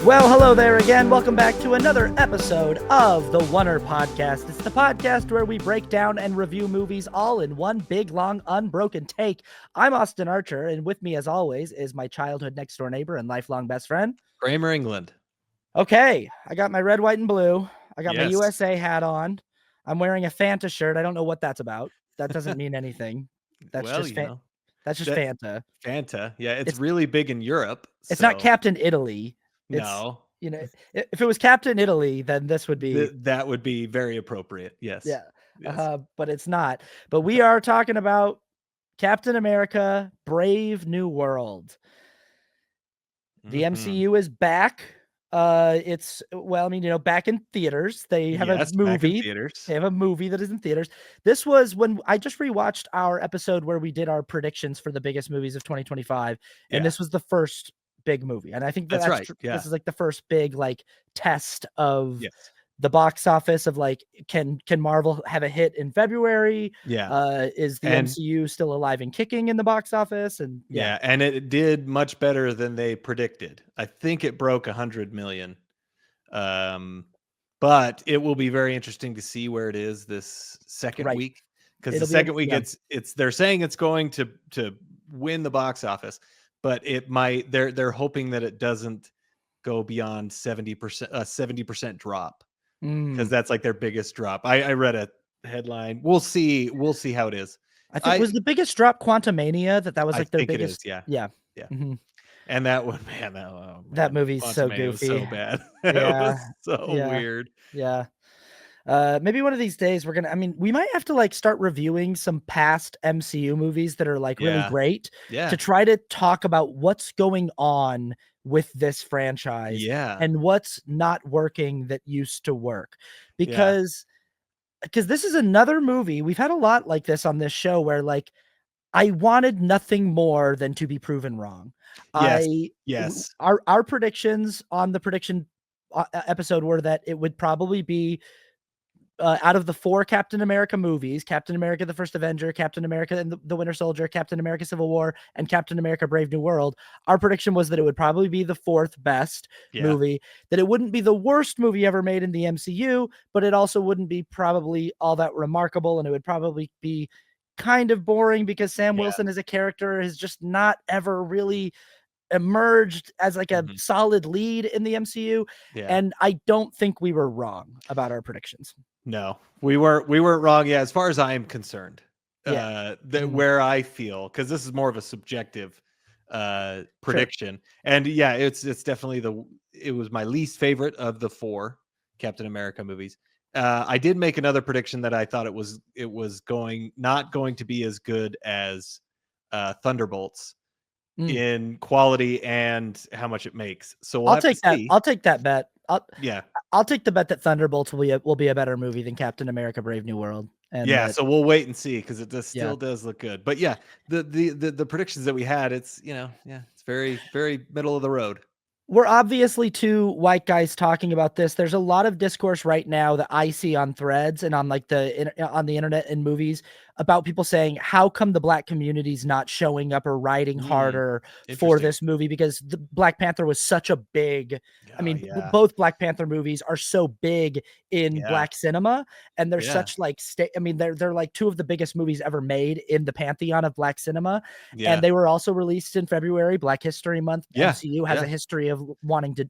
Well, hello there again. Welcome back to another episode of the Oner podcast. It's the podcast where we break down and review movies all in one big, long, unbroken take. I'm Austin Archer, and with me, as always, is my childhood next door neighbor and lifelong best friend, Cramer, England. Okay, I got my red, white, and blue. I got my Yes. USA hat on. I'm wearing a Fanta shirt. I don't know what that's about. That doesn't mean anything. That's Well, just that's just that Fanta. Fanta. Yeah, it's It's really big in Europe. it's not So Captain Italy. It's no, if it was Captain Italy, then this would be that would be very appropriate. Yes. yeah. Yes. But it's not. But we are talking about Captain America: Brave New World. The MCU is back. It's back in theaters. They have a Yes, back in movie. theaters. They have a movie that is in theaters. This was when I just rewatched our episode where we did our predictions for the biggest movies of 2025, and Yeah. this was the first big movie. And I think That's right. Yeah. This is like the first big like test of Yes. the box office of like can Marvel have a hit in February? Yeah. Is the And MCU still alive and kicking in the box office? And yeah, and it did much better than they predicted. I think it broke 100 million. But it will be very interesting to see where it is this second Right. week, because the It'll be second week yeah. it's they're saying it's going to win the box office, but it might they're hoping that it doesn't go beyond 70% drop, because that's like their biggest drop. I read a headline. We'll see how it is. I think was the biggest drop Quantumania that was I like their think it biggest. is, yeah. Yeah. Yeah. Mhm. And that one, man, That movie's so Quantumania was goofy. so bad. Yeah. It was so Yeah. weird. Yeah. Maybe one of these days we might have to like start reviewing some past MCU movies that are like really Yeah. great Yeah. to try to talk about what's going on with this franchise Yeah. and what's not working that used to work. Yeah. Because this is another movie. We've had a lot like this on this show where like I wanted nothing more than to be proven wrong. Yes. Yes. Our predictions on the prediction episode were that it would probably be out of the 4 Captain America movies, Captain America: The First Avenger, Captain America and the Winter Soldier, Captain America: Civil War, and Captain America: Brave New World. Our prediction was that it would probably be the 4th best movie, that it wouldn't be the worst movie ever made in the MCU, but it also wouldn't be probably all that remarkable, and it would probably be kind of boring because Sam Wilson as a character has just not ever really emerged as like a solid lead in the MCU. And I don't think we were wrong about our predictions. No, we weren't wrong. Yeah, as far as I am concerned, where I feel, because this is more of a subjective prediction, and yeah, it's definitely it was my least favorite of the 4 Captain America movies. I did make another prediction that I thought it was not going to be as good as Thunderbolts in quality and how much it makes. So we'll I'll take that. I'll take that bet. I'll take the bet that Thunderbolts will be a better movie than Captain America: Brave New World. And so we'll wait and see, because it still does look good. But yeah, the predictions that we had, it's it's very, very middle of the road. We're obviously 2 white guys talking about this. There's a lot of discourse right now that I see on threads and on like on the internet and movies about people saying, how come the Black community's not showing up or riding harder for this movie? Because the Black Panther was such a big, both Black Panther movies are so big in Black cinema, and they're such like they're like 2 of the biggest movies ever made in the pantheon of Black cinema. And they were also released in February, Black History Month. MCU has a history of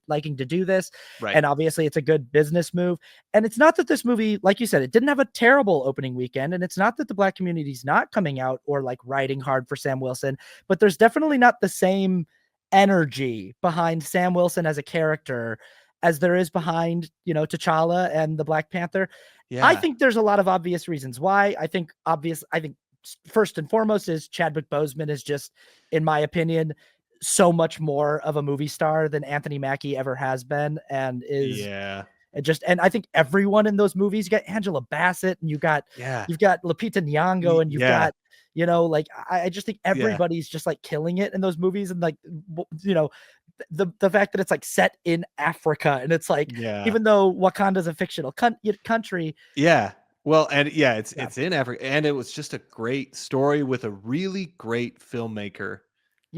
liking to do this. And obviously it's a good business move. And it's not that this movie, like you said, it didn't have a terrible opening weekend, and it's not that the Black community's not coming out or like riding hard for Sam Wilson, but there's definitely not the same energy behind Sam Wilson as a character as there is behind, T'Challa and the Black Panther. I think there's a lot of obvious reasons why. I think first and foremost is Chadwick Boseman is just, in my opinion, so much more of a movie star than Anthony Mackie ever has been, and is and I think everyone in those movies, you got Angela Bassett, and you've got Lupita Nyong'o, and you've got I just think everybody's just like killing it in those movies. And like the fact that it's like set in Africa, and it's like even though Wakanda's a fictional country, well, and it's in Africa, and it was just a great story with a really great filmmaker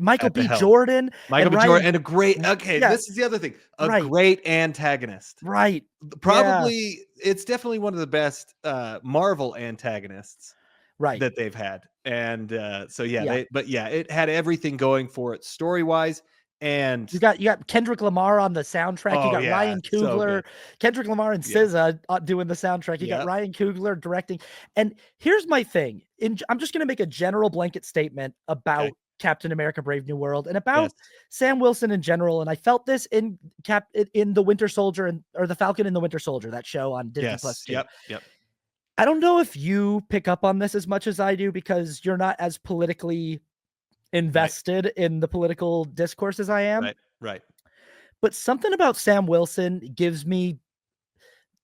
Michael at the B. helm. Jordan Michael and B. Jordan, Ryan. and a great. Okay, Yeah, this is the other thing. A right, great antagonist. right. Yeah, Probably, it's definitely one of the best Marvel antagonists right. that they've had. And so yeah, Yeah. it had everything going for it story wise. And You got Kendrick Lamar on the soundtrack. You oh got yeah, Ryan so Coogler, good. Kendrick Lamar and Yeah, SZA doing the soundtrack. You got yeah, Ryan Coogler directing. And here's my thing. I'm just going to make a general blanket statement okay, about Captain America: Brave New World and yes, about Sam Wilson in general. And I felt this in the Winter Soldier or the Falcon and the Winter Soldier, that show on Disney Plus yes, 2. yep, I don't know if you pick up on this as much as I do because you're not as politically right, invested in the political discourse as I am. right. But something about Sam Wilson gives me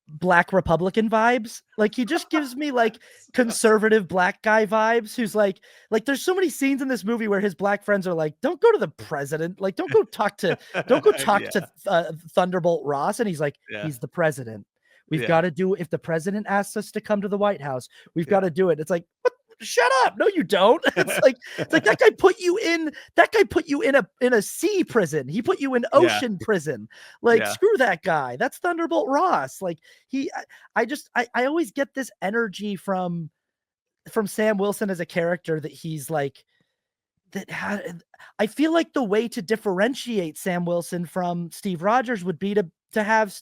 Black Republican vibes. Like he just gives me like conservative black guy vibes who's like there's so many scenes in this movie where his black friends are like, don't go to the president, like don't go talk to Yeah, Thunderbolt Ross. And he's like, yeah, he's the president. We've yeah, got to do, if the president asks us to come to the White House, we've got yeah. to do it. It's like, what? Shut up. No, you don't. It's like that guy put you in a sea prison. He put you in Yeah, ocean prison. Like, yeah, screw that guy. That's Thunderbolt Ross. Like I always get this energy from Sam Wilson as a character that he's like that had. I feel like the way to differentiate Sam Wilson from Steve Rogers would be to have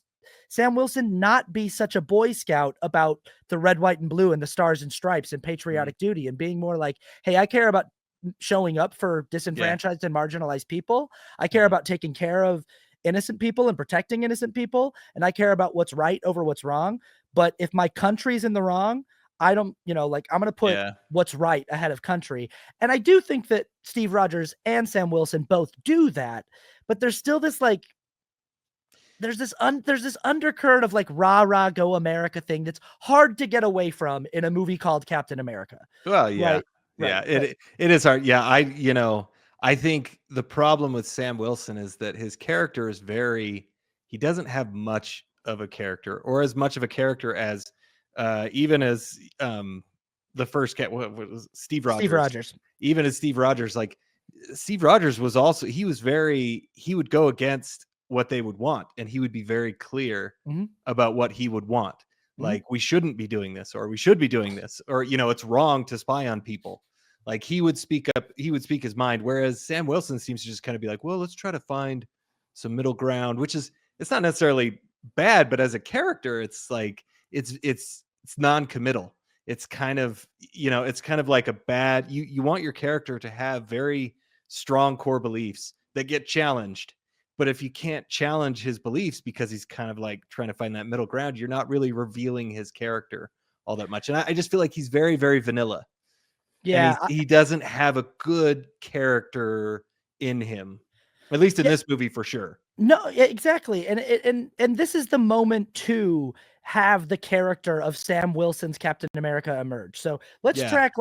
Sam Wilson not be such a Boy Scout about the red, white, and blue and the stars and stripes and mhm, patriotic duty, and being more like, hey, I care about showing up for yeah, disenfranchised and marginalized people. I care mhm, about taking care of innocent people and protecting innocent people. And I care about what's right over what's wrong. But if my country's in the wrong, I don't, like I'm going to put yeah. what's right ahead of country. And I do think that Steve Rogers and Sam Wilson both do that, but there's still this like there's this undercurrent of like rah rah go America thing that's hard to get away from in a movie called Captain America. Well, yeah. Right. Right. Yeah, Right. it is hard. Yeah, I think the problem with Sam Wilson is that his character is very he doesn't have much of a character, or as much of a character as even as the first cat what was Steve Steve Rogers. Rogers. Even as Steve Rogers, like Steve Rogers was also he would go against what they would want, and he would be very clear Mm-hmm. about what he would want. Mm-hmm. Like, we shouldn't be doing this, or we should be doing this, or it's wrong to spy on people. Like, he would speak up, he would speak his mind, whereas Sam Wilson seems to just kind of be like, well, let's try to find some middle ground, which is, it's not necessarily bad, but as a character, it's like it's non-committal. It's kind of, it's kind of like a bad, you want your character to have very strong core beliefs that get challenged. But if you can't challenge his beliefs because he's kind of like trying to find that middle ground, you're not really revealing his character all that much. And I just feel like he's very, very vanilla, and Yeah. he doesn't have a good character in him, at least in Yeah. this movie for sure. No, exactly. And this is the moment to have the character of Sam Wilson's Captain America emerge. So let's Yeah, track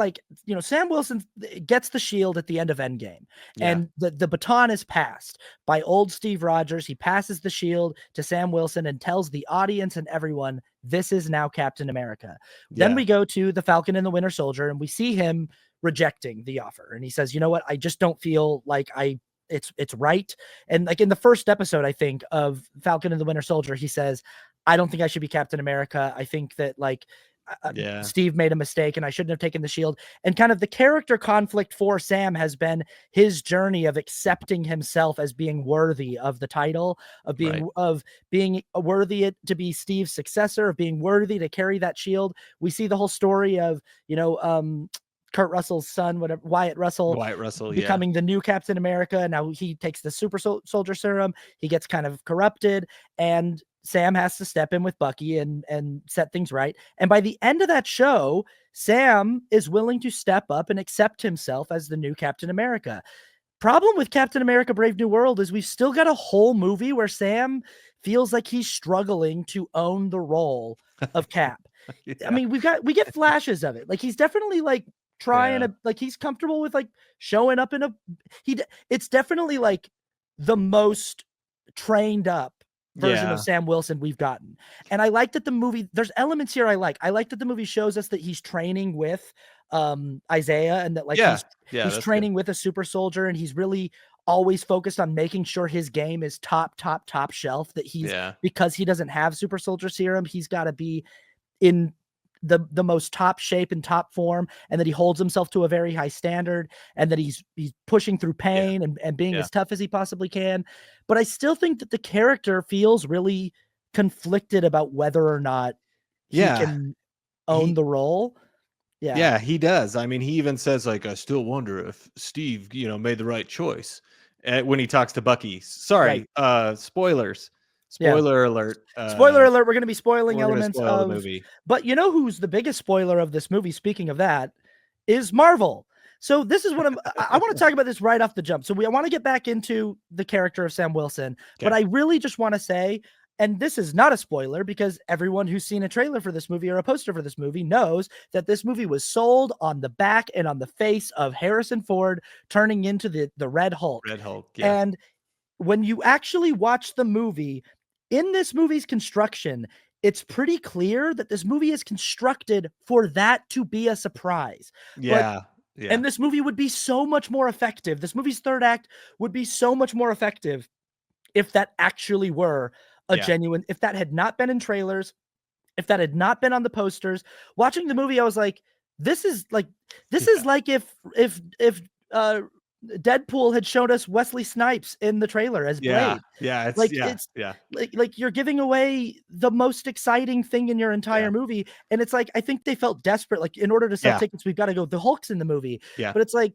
Sam Wilson gets the shield at the end of Endgame, yeah, and the baton is passed by old Steve Rogers. He passes the shield to Sam Wilson and tells the audience and everyone, this is now Captain America. Then yeah, we go to the Falcon and the Winter Soldier, and we see him rejecting the offer. And he says, you know what? I just don't feel like it's right. And like in the first episode, I think, of Falcon and the Winter Soldier, he says, I don't think I should be Captain America. I think that yeah, Steve made a mistake and I shouldn't have taken the shield. And kind of the character conflict for Sam has been his journey of accepting himself as being worthy of the title, of right. being worthy to be Steve's successor, of being worthy to carry that shield. We see the whole story of, Kurt Russell's son, whatever, Wyatt Russell, Wyatt Russell, yeah, becoming the new Captain America. Now he takes the super soldier serum. He gets kind of corrupted, and Sam has to step in with Bucky and set things right. And by the end of that show, Sam is willing to step up and accept himself as the new Captain America. Problem with Captain America: Brave New World is we've still got a whole movie where Sam feels like he's struggling to own the role of Cap. I yeah, mean, we get flashes of it. Like he's definitely like trying yeah, to, like, he's comfortable with like showing up in it's definitely like the most trained up version of Yeah. Sam Wilson we've gotten. And I like that the movie, there's elements here I like. I like that the movie shows us that he's training with Isaiah, and that like Yeah. he's Yeah, that's good. training with a super soldier, and he's really always focused on making sure his game is top shelf, that he's, Yeah. because he doesn't have super soldier serum, he's got to be in the most top shape and top form, and that he holds himself to a very high standard, and that he's pushing through Yeah. pain and being Yeah. as tough as he possibly can. But I still think that the character feels really conflicted about whether or not he Yeah. can own He the role. Yeah. Yeah, he does. I mean, he even says like, "I still wonder if Steve, made the right choice." When he talks to Bucky. Right. Sorry, spoilers. Yeah. Spoiler alert. Spoiler alert, we're going to be spoiling We're gonna elements spoil the of, movie. but you know who's the biggest spoiler of this movie, speaking of that, is Marvel. So this is what I want to talk about this right off the jump. So I want to get back into the character of Sam Wilson, but I really just want to say, and this is not a spoiler because everyone who's seen a trailer for this movie or a poster for this movie knows that this movie was sold on the back and on the face of Harrison Ford turning into the Red Hulk. Red Hulk, yeah. And when you actually watch the movie, in this movie's construction, it's pretty clear that this movie is constructed for that to be a surprise. Yeah. Yeah. And this movie would be so much more effective. This movie's third act would be so much more effective if that actually were a genuine, if that had not been in trailers, if that had not been on the posters. Watching the movie, I was like, this is like if Deadpool had showed us Wesley Snipes in the trailer as Blade. Yeah, It's like you're giving away the most exciting thing in your entire movie. And it's like, I think they felt desperate. Like, in order to sell tickets, we've got to go, the Hulk's in the movie. Yeah. But it's like,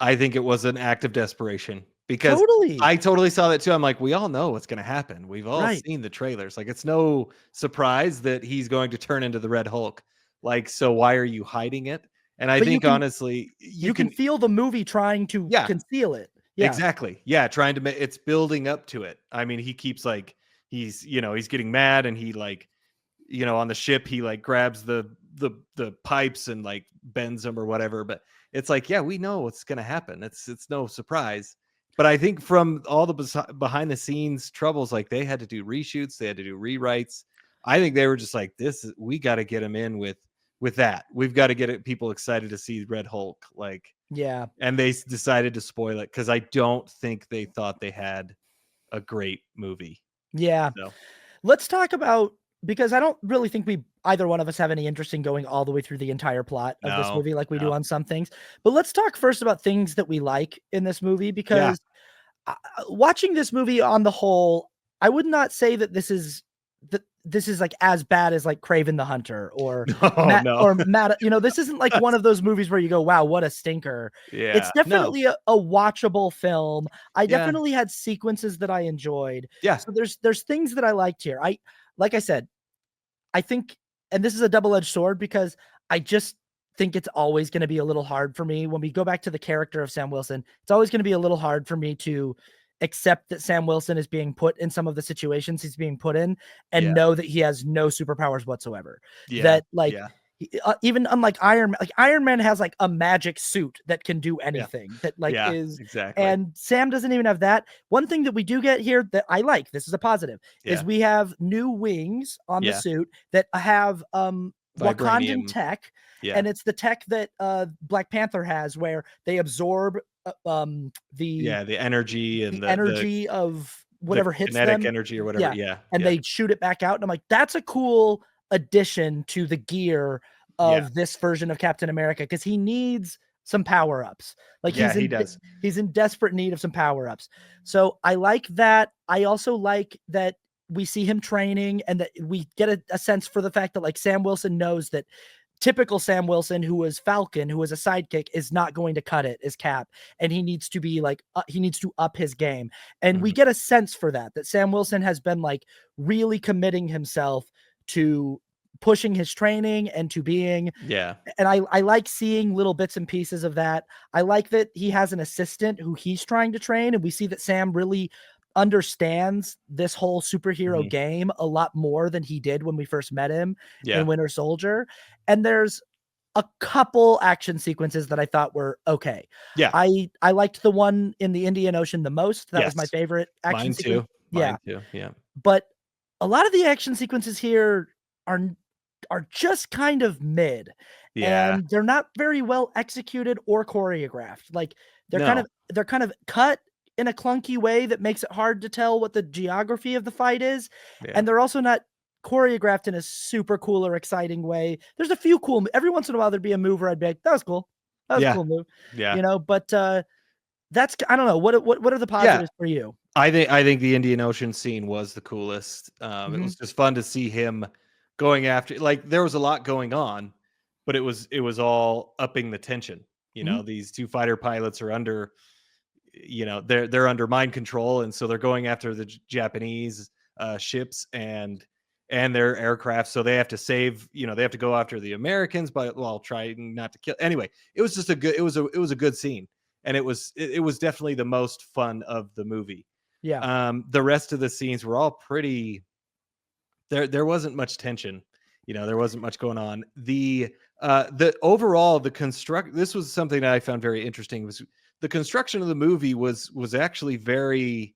I think it was an act of desperation, because totally. I totally saw that too. I'm like, we all know what's going to happen. We've all seen the trailers. Like, it's no surprise that he's going to turn into the Red Hulk. Like, so why are you hiding it? And I think honestly, you can feel the movie trying to conceal it. Yeah, exactly. Yeah. Trying to make, it's building up to it. I mean, he keeps like, he's getting mad, and he like, on the ship, he like grabs the pipes and like bends them or whatever. But it's like, yeah, we know what's going to happen. It's no surprise. But I think from all the behind the scenes troubles, like they had to do reshoots, they had to do rewrites. I think they were just like, we got to get him in with that. We've got to get people excited to see Red Hulk. Like, yeah. And they decided to spoil it, because I don't think they thought they had a great movie. Yeah. So let's talk about, because I don't really think either one of us have any interest in going all the way through the entire plot of this movie like we do on some things. But let's talk first about things that we like in this movie, because watching this movie on the whole, I would not say that this is like as bad as like Kraven the Hunter or Matt. This isn't like one of those movies where you go, wow, what a stinker. Yeah, it's definitely a watchable film. I definitely had sequences that I enjoyed. Yeah. So there's things that I liked here. Like I said, I think, and this is a double-edged sword, because I just think it's always going to be a little hard for me when we go back to the character of Sam Wilson. It's always going to be a little hard for me to accept that Sam Wilson is being put in some of the situations he's being put in, and know that he has no superpowers whatsoever. That even unlike Iron Man, like Iron Man has like a magic suit that can do anything that like is exactly. And Sam doesn't even have that. One thing that we do get here that I like, this is a positive, is we have new wings on the suit that have Wakandan tech. And it's the tech that Black Panther has, where they absorb the energy and the energy of whatever hits kinetic them, energy or whatever. And they shoot it back out. And I'm like, that's a cool addition to the gear of this version of Captain America, because he needs some power-ups. Like he's in desperate need of some power-ups. So I like that. I also like that we see him training, and that we get a sense for the fact that like Sam Wilson knows that typical Sam Wilson, who was Falcon, who was a sidekick, is not going to cut it as Cap, and he needs to be like he needs to up his game. And we get a sense for that Sam Wilson has been like really committing himself to pushing his training and to being and I like seeing little bits and pieces of that. I like that he has an assistant who he's trying to train, and we see that Sam really understands this whole superhero game a lot more than he did when we first met him in Winter Soldier. And there's a couple action sequences that I thought were okay. I liked the one in the Indian Ocean the most. That was my favorite action sequence. Mine too. Yeah. but a lot of the action sequences here are just kind of mid, Yeah. and they're not very well executed or choreographed. Like No. they're kind of cut in a clunky way that makes it hard to tell what the geography of the fight is, Yeah. and they're also not choreographed in a super cool or exciting way. There's a few cool every once in a while there'd be a move where I'd be like, that was cool. That was a Yeah. cool move. Yeah. But that's I don't know. What are the Yeah. positives for you? I think the Indian Ocean scene was the coolest. It Mhm. was just fun to see him going after, like, there was a lot going on, but it was all upping the tension. Mhm. These two fighter pilots are under, they're under mind control, and so they're going after the Japanese ships and their aircraft. So they have to save, they have to go after the Americans, but while trying not to kill. Anyway, it was just a good, it was a good scene, and it was definitely the most fun of the movie. Yeah. The rest of the scenes were all pretty. There wasn't much tension. There wasn't much going on. The overall the construct. This was something that I found very interesting. Was the construction of the movie was actually very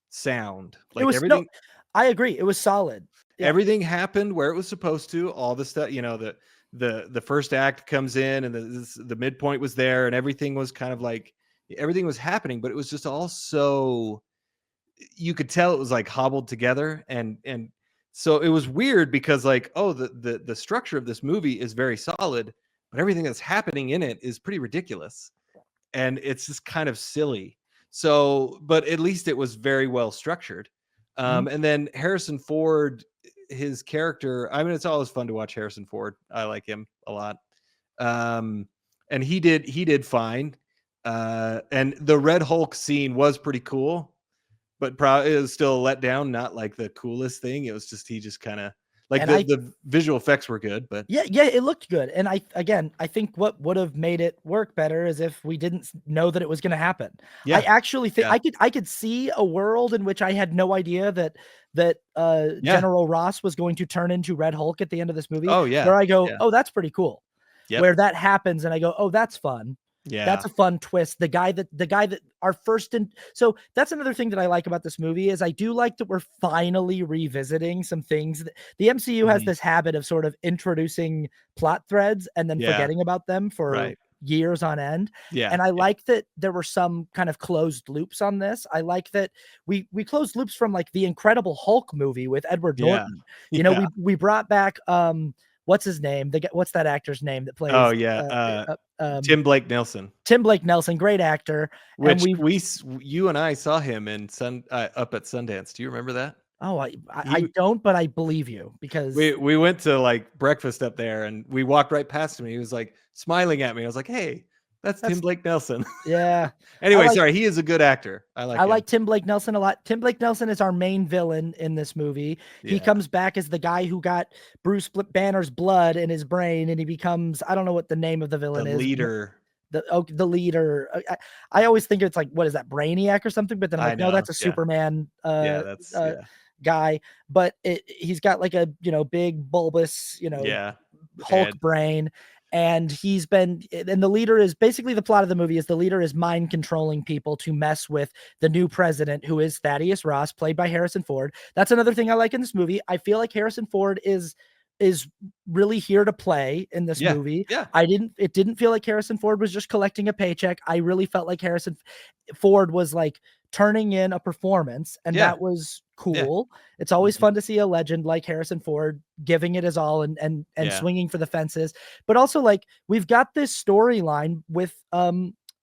sound. It Like was no, everything I agree. It was solid. Yeah. everything happened where it was supposed to. All the stuff. The first act comes in, and the midpoint was there, and everything was kind of like everything was happening, but it was just all so, you could tell it was like hobbled together, and so it was weird because, like, oh, the structure of this movie is very solid, but everything that's happening in it is pretty ridiculous, and it's just kind of silly. So, but at least it was very well structured. Mhm. And then Harrison Ford, his character, I mean, it's always fun to watch Harrison Ford. I like him a lot. um and he did fine. And the Red Hulk scene was pretty cool, but probably it was still a letdown. Not like the coolest thing. It was just, he just kind of, like, And the visual effects were good, but yeah, it looked good. And I think what would have made it work better is if we didn't know that it was going to happen. I yeah, actually think yeah, I could see a world in which I had no idea that yeah. General Ross was going to turn into Red Hulk at the end of this movie, Oh yeah, where I go, yeah, "Oh, that's pretty cool." yep, Where that happens and I go, "Oh, that's fun." That's yeah, a fun twist. The guy that our first in so that's another thing that I like about this movie is I do like that we're finally revisiting some things that the MCU has mhm, this habit of sort of introducing plot threads and then yeah, forgetting about them for right, years on end. yeah, And I yeah, like that there were some kind of closed loops on this. I like that we closed loops from like the Incredible Hulk movie with Edward yeah, Norton. yeah. We brought back what's his name? What's that actor's name that Oh plays yeah, um Tim Blake Nelson, Tim Blake Nelson, great actor, and which you and I saw him in up at Sundance. Do you remember that? I He don't, but I believe you because we went to, like, breakfast up there, and we walked right past him. He was like smiling at me. I was like, "Hey, that's Tim that's Blake Nelson." yeah. I Anyway, like sorry, he is a good actor. I like I him. like Tim Blake Nelson a lot. Tim Blake Nelson is our main villain in this movie. He Yeah, comes back as the guy who got Banner's blood in his brain, and he becomes I don't know what the name of the the villain is. leader. The leader. I always think it's like what is that Brainiac or something, but then I'm I like, no, know. that's a Yeah, Superman yeah. That's uh yeah, guy. But he's got like a big bulbous yeah. Hulk Head. brain. And the leader is basically the plot of the movie is the leader is mind controlling people to mess with the new president, who is Thaddeus Ross, played by Harrison Ford. That's another thing I like in this movie. I feel like Harrison Ford is really here to play in this Yeah, movie. yeah, It didn't feel like Harrison Ford was just collecting a paycheck. I really felt like Harrison Ford was like turning in a performance, and yeah, that was yeah, cool. It's always mhm, fun to see a legend like Harrison Ford giving it his all and yeah, swinging for the fences. But also like we've got this storyline with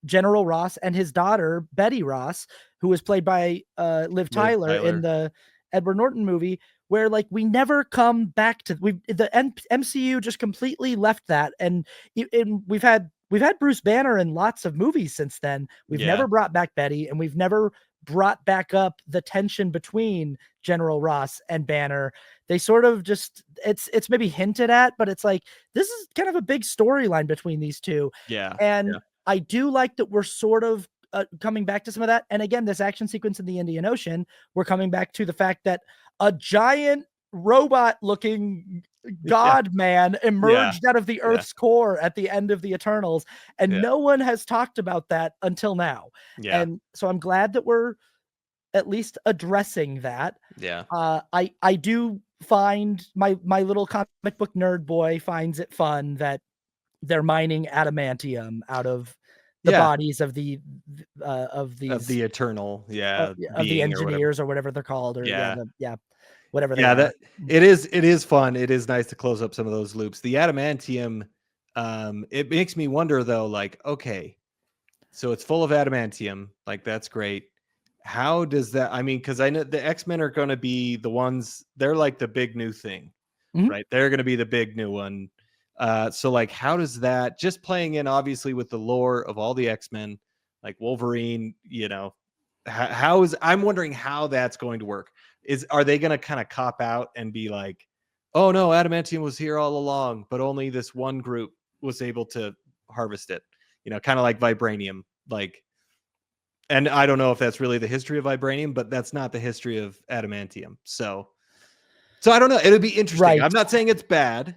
General Ross and his daughter Betty Ross, who was played by Liv Liv Tyler in Tyler. the Edward Norton movie, where like we never come back to MCU just completely left that, and we've had Bruce Banner in lots of movies since then. We've Yeah, never brought back Betty, and we've never brought back up the tension between General Ross and Banner. They sort of just it's maybe hinted at, but it's like this is kind of a big storyline between these two, yeah, yeah, and I do like that we're sort of coming back to some of that. And again, this action sequence in the Indian Ocean, we're coming back to the fact that a giant robot looking yeah, God man yeah, emerged out of the yeah, Earth's core at the end of the Eternals. And yeah, no one has talked about that until now. yeah, And so I'm glad that at least addressing that. Yeah. I do find my little comic book nerd boy finds it fun that they're mining adamantium out of the Yeah. bodies of Of these the eternal, of the being or whatever. engineers or whatever they're called, or Yeah. whatever they Yeah, are. that it is fun. It is nice to close up some of those loops. The adamantium, it makes me wonder though, like, okay, so it's full of adamantium, like that's great. How does that, I mean, because I know the X-Men are gonna be the ones, they're like the big new thing, Mhm. right? They're gonna be the big new one. So like how does that, just playing in obviously with the lore of all the X-Men, like Wolverine, how is, I'm wondering how that's going to work. Are they going to kind of cop out and be like, oh no, adamantium was here all along, but only this one group was able to harvest it, kind of like vibranium, like, and I don't know if that's really the history of vibranium, but that's not the history of adamantium. So I don't know, it'll be interesting. Right. I'm not saying it's bad.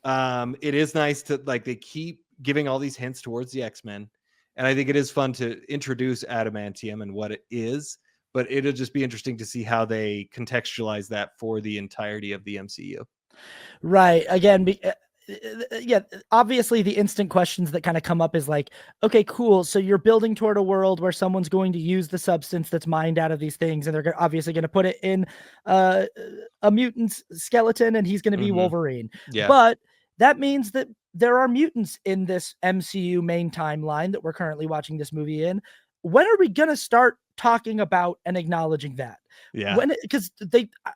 It is nice to, like, they keep giving all these hints towards the X-Men, and I think it is fun to introduce adamantium and what it is, but it'll just be interesting to see how they contextualize that for the entirety of the MCU. Right. Again, yeah, obviously the instant questions that kind of come up is like, okay, cool. So you're building toward a world where someone's going to use the substance that's mined out of these things, and they're obviously going to put it in uh, a mutant skeleton, and he's going to be Mhm. Wolverine. Yeah. But that means that there are mutants in this MCU main timeline that we're currently watching this movie in. When are we going to start talking about and acknowledging that? Yeah. Because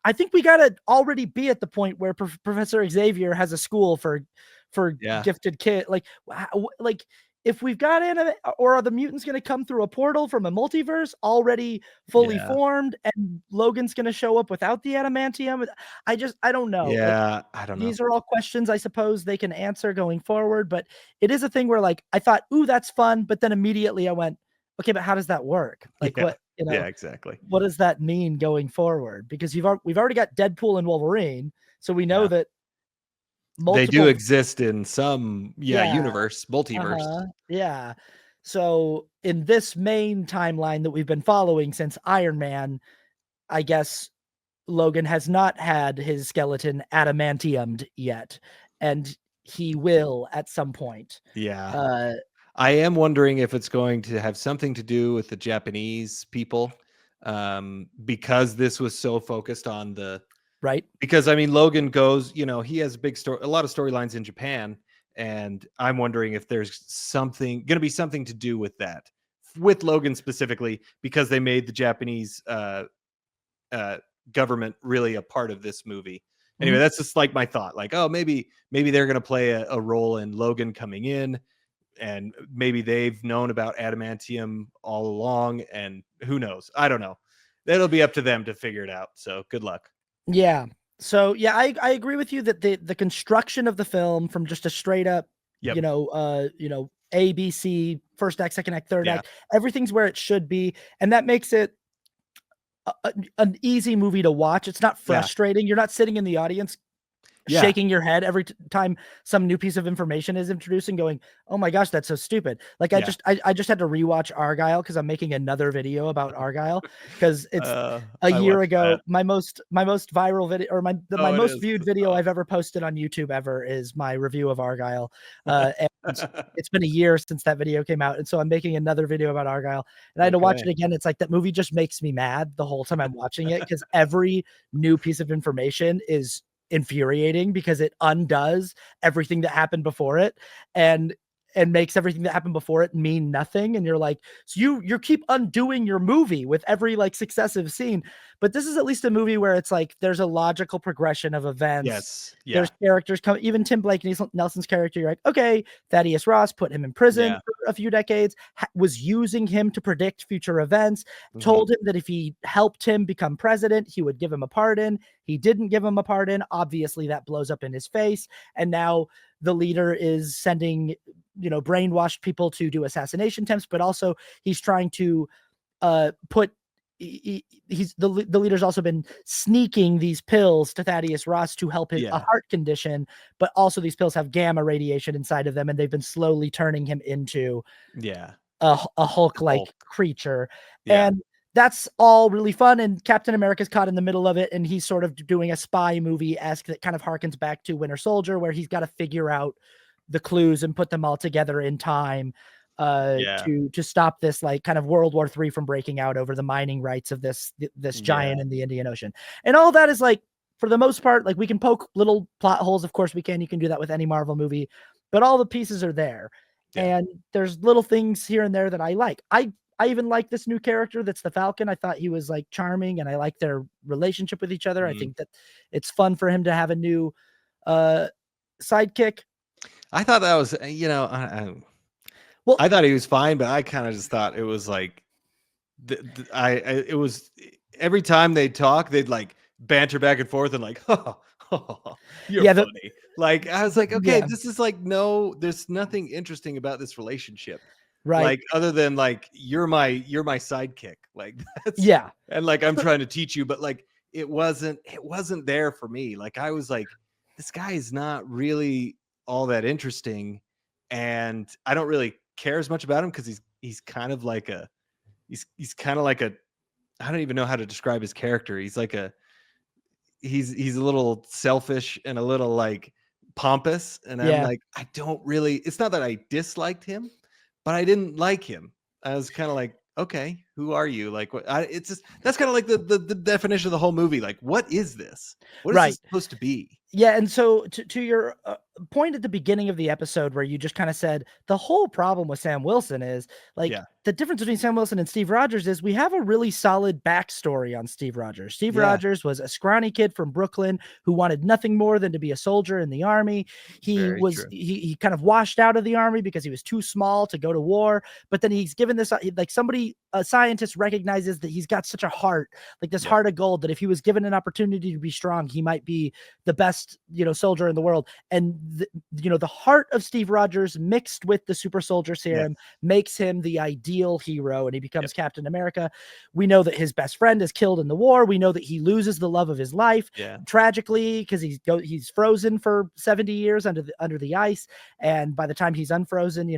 I think we gotta already be at the point where Professor Xavier has a school for Yeah. gifted kid. Like if we've got anime, or are the mutants going to come through a portal from a multiverse already fully Yeah. formed, and Logan's going to show up without the adamantium? I don't know. Like, Yeah. I don't know. these are all questions I suppose they can answer going forward, but it is a thing where, like, I thought, ooh, that's fun, but then immediately I went, okay, but how does that work? Like, Yeah. what, you Yeah, know, exactly. what does that mean going forward? Because we've already got Deadpool and Wolverine, so we know Yeah. that They do multiple, exist in some, yeah, universe, multiverse. yeah. So in this main timeline that we've been following since Iron Man, I guess Logan has not had his skeleton adamantiumed yet, and he will at some point. Yeah. Uh, I am wondering if it's going to have something to do with the Japanese people, because this was so focused on right? because I mean, Logan goes, he has a lot of storylines in Japan, and I'm wondering if there's going to be something to do with that, with Logan specifically, because they made the Japanese uh, government really a part of this movie. Anyway, Mhm. that's just like my thought. Like, oh, maybe they're going to play a role in Logan coming in, and maybe they've known about adamantium all along, and who knows? I don't know. That'll be up to them to figure it out. So good luck. Yeah. So yeah, I agree with you that the construction of the film, from just a straight up, Yep. A, B, C, first act, second act, third Yeah. act, everything's where it should be. And that makes it an easy movie to watch. It's not Yeah. frustrating. You're not sitting in the audience Yeah. shaking your head every time some new piece of information is introduced and going, oh my gosh, that's so stupid. Like, Yeah. I just had to rewatch Argyle because I'm making another video about Argyle, because it's a I year watched that. ago. My most viral video, or my Oh, it most is. viewed video I've ever posted on YouTube ever, is my review of Argyle. And it's been a year since that video came out, and so I'm making another video about Argyle, and I had to watch Okay. it again. It's like that movie just makes me mad the whole time I'm watching it, because every new piece of information is infuriating, because it undoes everything that happened before it, and makes everything that happened before it mean nothing. And you're like, so you keep undoing your movie with every, like, successive scene. But this is at least a movie where it's like there's a logical progression of events. Yes. Yeah. There's characters come, even Tim Blake Nelson's character. You're like, okay, Thaddeus Ross put him in prison Yeah. for a few decades, was using him to predict future events, Mhm. told him that if he helped him become president, he would give him a pardon. He didn't give him a pardon. Obviously, that blows up in his face. And now the leader is sending, brainwashed people to do assassination attempts, but also he's trying to put. He's the leader's also been sneaking these pills to Thaddeus Ross to help a Yeah. heart condition, but also these pills have gamma radiation inside of them, and they've been slowly turning him into Yeah. a Hulk-like Hulk. creature. Yeah. And that's all really fun. And Captain America's caught in the middle of it, and he's sort of doing a spy movie-esque that kind of harkens back to Winter Soldier, where he's got to figure out the clues and put them all together in time Yeah. to stop this like kind of World War III from breaking out over the mining rights of this Yeah. giant in the Indian Ocean. And all that is like, for the most part, like we can poke little plot holes. Of course we can. You can do that with any Marvel movie, but all the pieces are there. Yeah. And there's little things here and there that I like. I even like this new character that's the Falcon. I thought he was like charming, and I like their relationship with each other. I think that it's fun for him to have a new sidekick. I thought that was, Well, I thought he was fine, but I kind of just thought it was like, it was every time they'd talk, they'd like banter back and forth and like, you're funny. Like, I was like, okay, this is like, no, there's nothing interesting about this relationship. Right. Like, other than like, you're my sidekick. Like, that's, and like, I'm trying to teach you, but like, it wasn't there for me. Like, I was like, this guy is not really all that interesting. And I don't really care as much about him because he's kind of like a, he's kind of like a, I don't even know how to describe his character. He's like he's a little selfish and a little like pompous. And I'm like, I don't really, it's not that I disliked him, but I didn't like him. I was kind of like, okay, who are you? Like, what? It's just, that's kind of like the definition of the whole movie. Like, what is this? What is this supposed to be? Yeah, and so to your point at the beginning of the episode where you just kind of said the whole problem with Sam Wilson is like the difference between Sam Wilson and Steve Rogers is we have a really solid backstory on Steve Rogers. Steve Rogers was a scrawny kid from Brooklyn who wanted nothing more than to be a soldier in the army. He kind of washed out of the army because he was too small to go to war, but then he's given this like a scientist recognizes that he's got such a heart, like this heart of gold, that if he was given an opportunity to be strong, he might be the best soldier in the world. And the heart of Steve Rogers mixed with the super soldier serum makes him the ideal hero, and he becomes Captain America. We know that his best friend is killed in the war. We know that he loses the love of his life tragically because he's frozen for 70 years under the ice, and by the time he's unfrozen,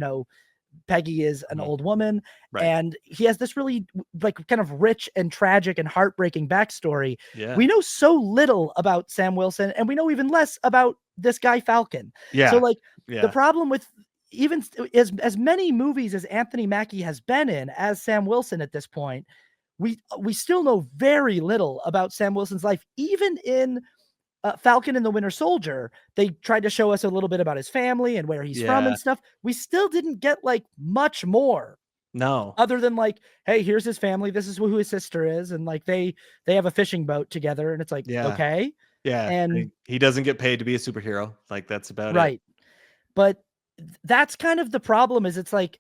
Peggy is an old woman, and he has this really like kind of rich and tragic and heartbreaking backstory. We know so little about Sam Wilson, and we know even less about this guy Falcon. So like the problem with even as many movies as Anthony Mackie has been in as Sam Wilson at this point, we still know very little about Sam Wilson's life. Even in Falcon and the Winter Soldier, they tried to show us a little bit about his family and where he's from and stuff. We still didn't get like much more. No. Other than like, hey, here's his family. This is who his sister is. And like they have a fishing boat together, and it's like, okay. Yeah. And he doesn't get paid to be a superhero. Like, that's about it. But that's kind of the problem, is it's like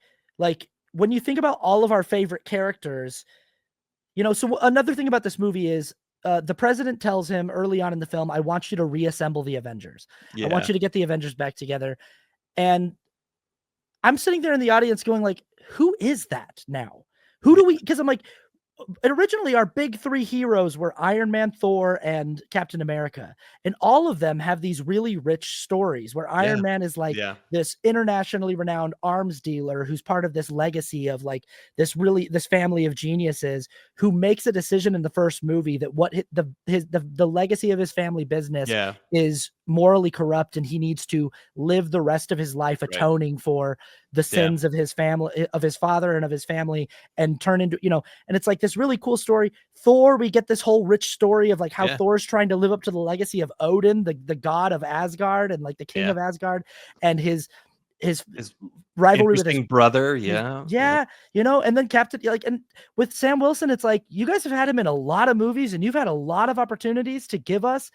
when you think about all of our favorite characters, so another thing about this movie is the president tells him early on in the film, I want you to reassemble the Avengers. I want you to get the Avengers back together. And I'm sitting there in the audience going like, who is that now? Who do we, because I'm like, originally our big three heroes were Iron Man, Thor, and Captain America, and all of them have these really rich stories where Iron Man is like this internationally renowned arms dealer who's part of this legacy of like this family of geniuses who makes a decision in the first movie that the legacy of his family business is morally corrupt, and he needs to live the rest of his life atoning for the sins of his family, of his father and of his family, and turn into, and it's like this really cool story. Thor, we get this whole rich story of like how Thor's trying to live up to the legacy of Odin, the god of Asgard and like the king of Asgard, and his rivalry with his brother. And then Captain, like, and with Sam Wilson, it's like, you guys have had him in a lot of movies and you've had a lot of opportunities to give us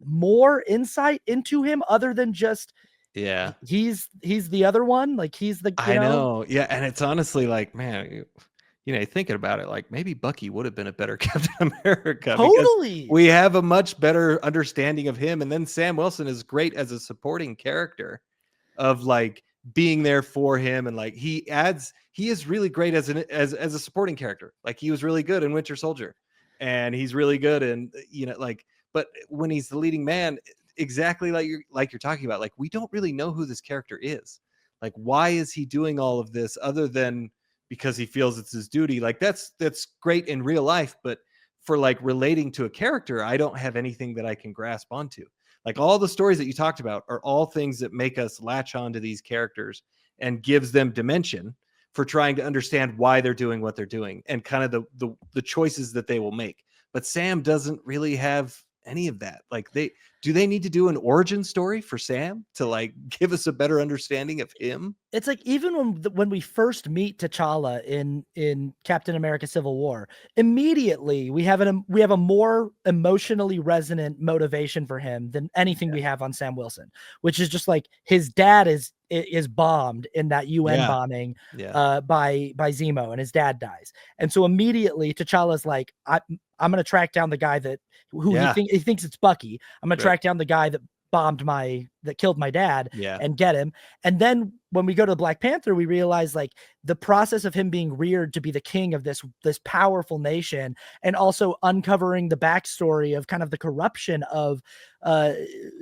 more insight into him other than just he's the other one, like he's the I know. And it's honestly like, man, thinking about it, like maybe Bucky would have been a better Captain America. Totally. We have a much better understanding of him, and then Sam Wilson is great as a supporting character of like being there for him, and like he is really great as a supporting character. Like he was really good in Winter Soldier, and he's really good in but when he's the leading man, exactly like you're talking about, like we don't really know who this character is. Like, why is he doing all of this other than because he feels it's his duty. Like that's great in real life, but for like relating to a character, I don't have anything that I can grasp onto. Like all the stories that you talked about are all things that make us latch on to these characters and gives them dimension for trying to understand why they're doing what they're doing and kind of the choices that they will make. But Sam doesn't really have any of that. Like they need to do an origin story for Sam to like give us a better understanding of him? It's like even when we first meet T'Challa in Captain America: Civil War, immediately we have a more emotionally resonant motivation for him than anything we have on Sam Wilson, which is just like his dad is bombed in that UN bombing by Zemo, and his dad dies. And so immediately T'Challa's like, I'm going to track down the guy he thinks it's Bucky. I'm going to track down the guy that killed my dad and get him. And then when we go to Black Panther, we realize like the process of him being reared to be the king of this powerful nation, and also uncovering the backstory of kind of the corruption of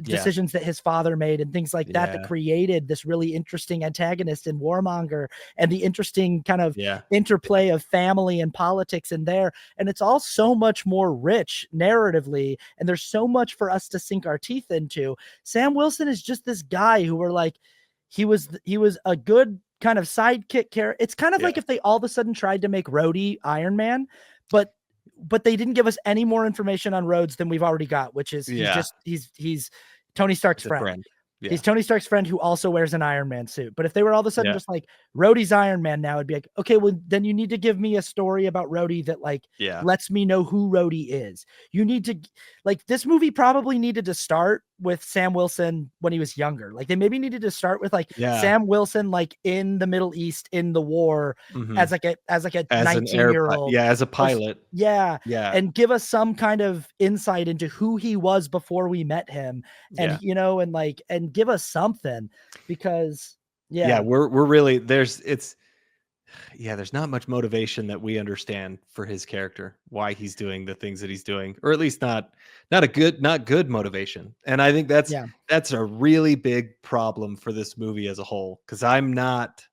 decisions that his father made and things like that created this really interesting antagonist in Warmonger, and the interesting kind of interplay of family and politics in there. And it's all so much more rich narratively, and there's so much for us to sink our teeth into. Sam Wilson is just this guy who we're like, he was a good kind of sidekick character. It's kind of like if they all of a sudden tried to make Rhodey Iron Man, but they didn't give us any more information on Rhodes than we've already got, which is he's Tony Stark's friend. Yeah. He's Tony Stark's friend who also wears an Iron Man suit. But if they were all of a sudden just like, Rhodey's Iron Man now, it'd be like, okay, well, then you need to give me a story about Rhodey that like lets me know who Rhodey is. You need to, like, this movie probably needed to start with Sam Wilson when he was younger. Like they maybe needed to start with like Sam Wilson like in the Middle East in the war as like a 19-year-old. As a pilot. And give us some kind of insight into who he was before we met him. And and give us something, because we're really there's not much motivation that we understand for his character, why he's doing the things that he's doing, or at least not good motivation. And I think that's a really big problem for this movie as a whole, because I'm not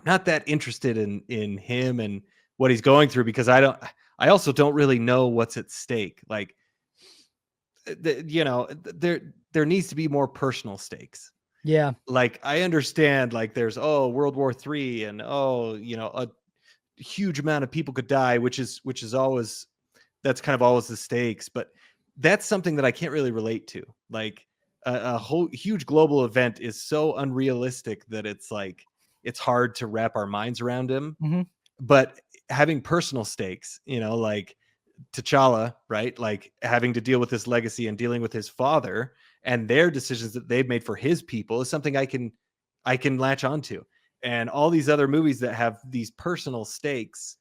that interested in him and what he's going through, because I also don't really know what's at stake. Like there needs to be more personal stakes. Like I understand like there's World War III and a huge amount of people could die, which is always, that's kind of always the stakes, but that's something that I can't really relate to. Like a whole huge global event is so unrealistic that it's like it's hard to wrap our minds around him. But having personal stakes, like T'Challa, right? Like having to deal with his legacy and dealing with his father and their decisions that they've made for his people is something I can latch onto. And all these other movies that have these personal stakes,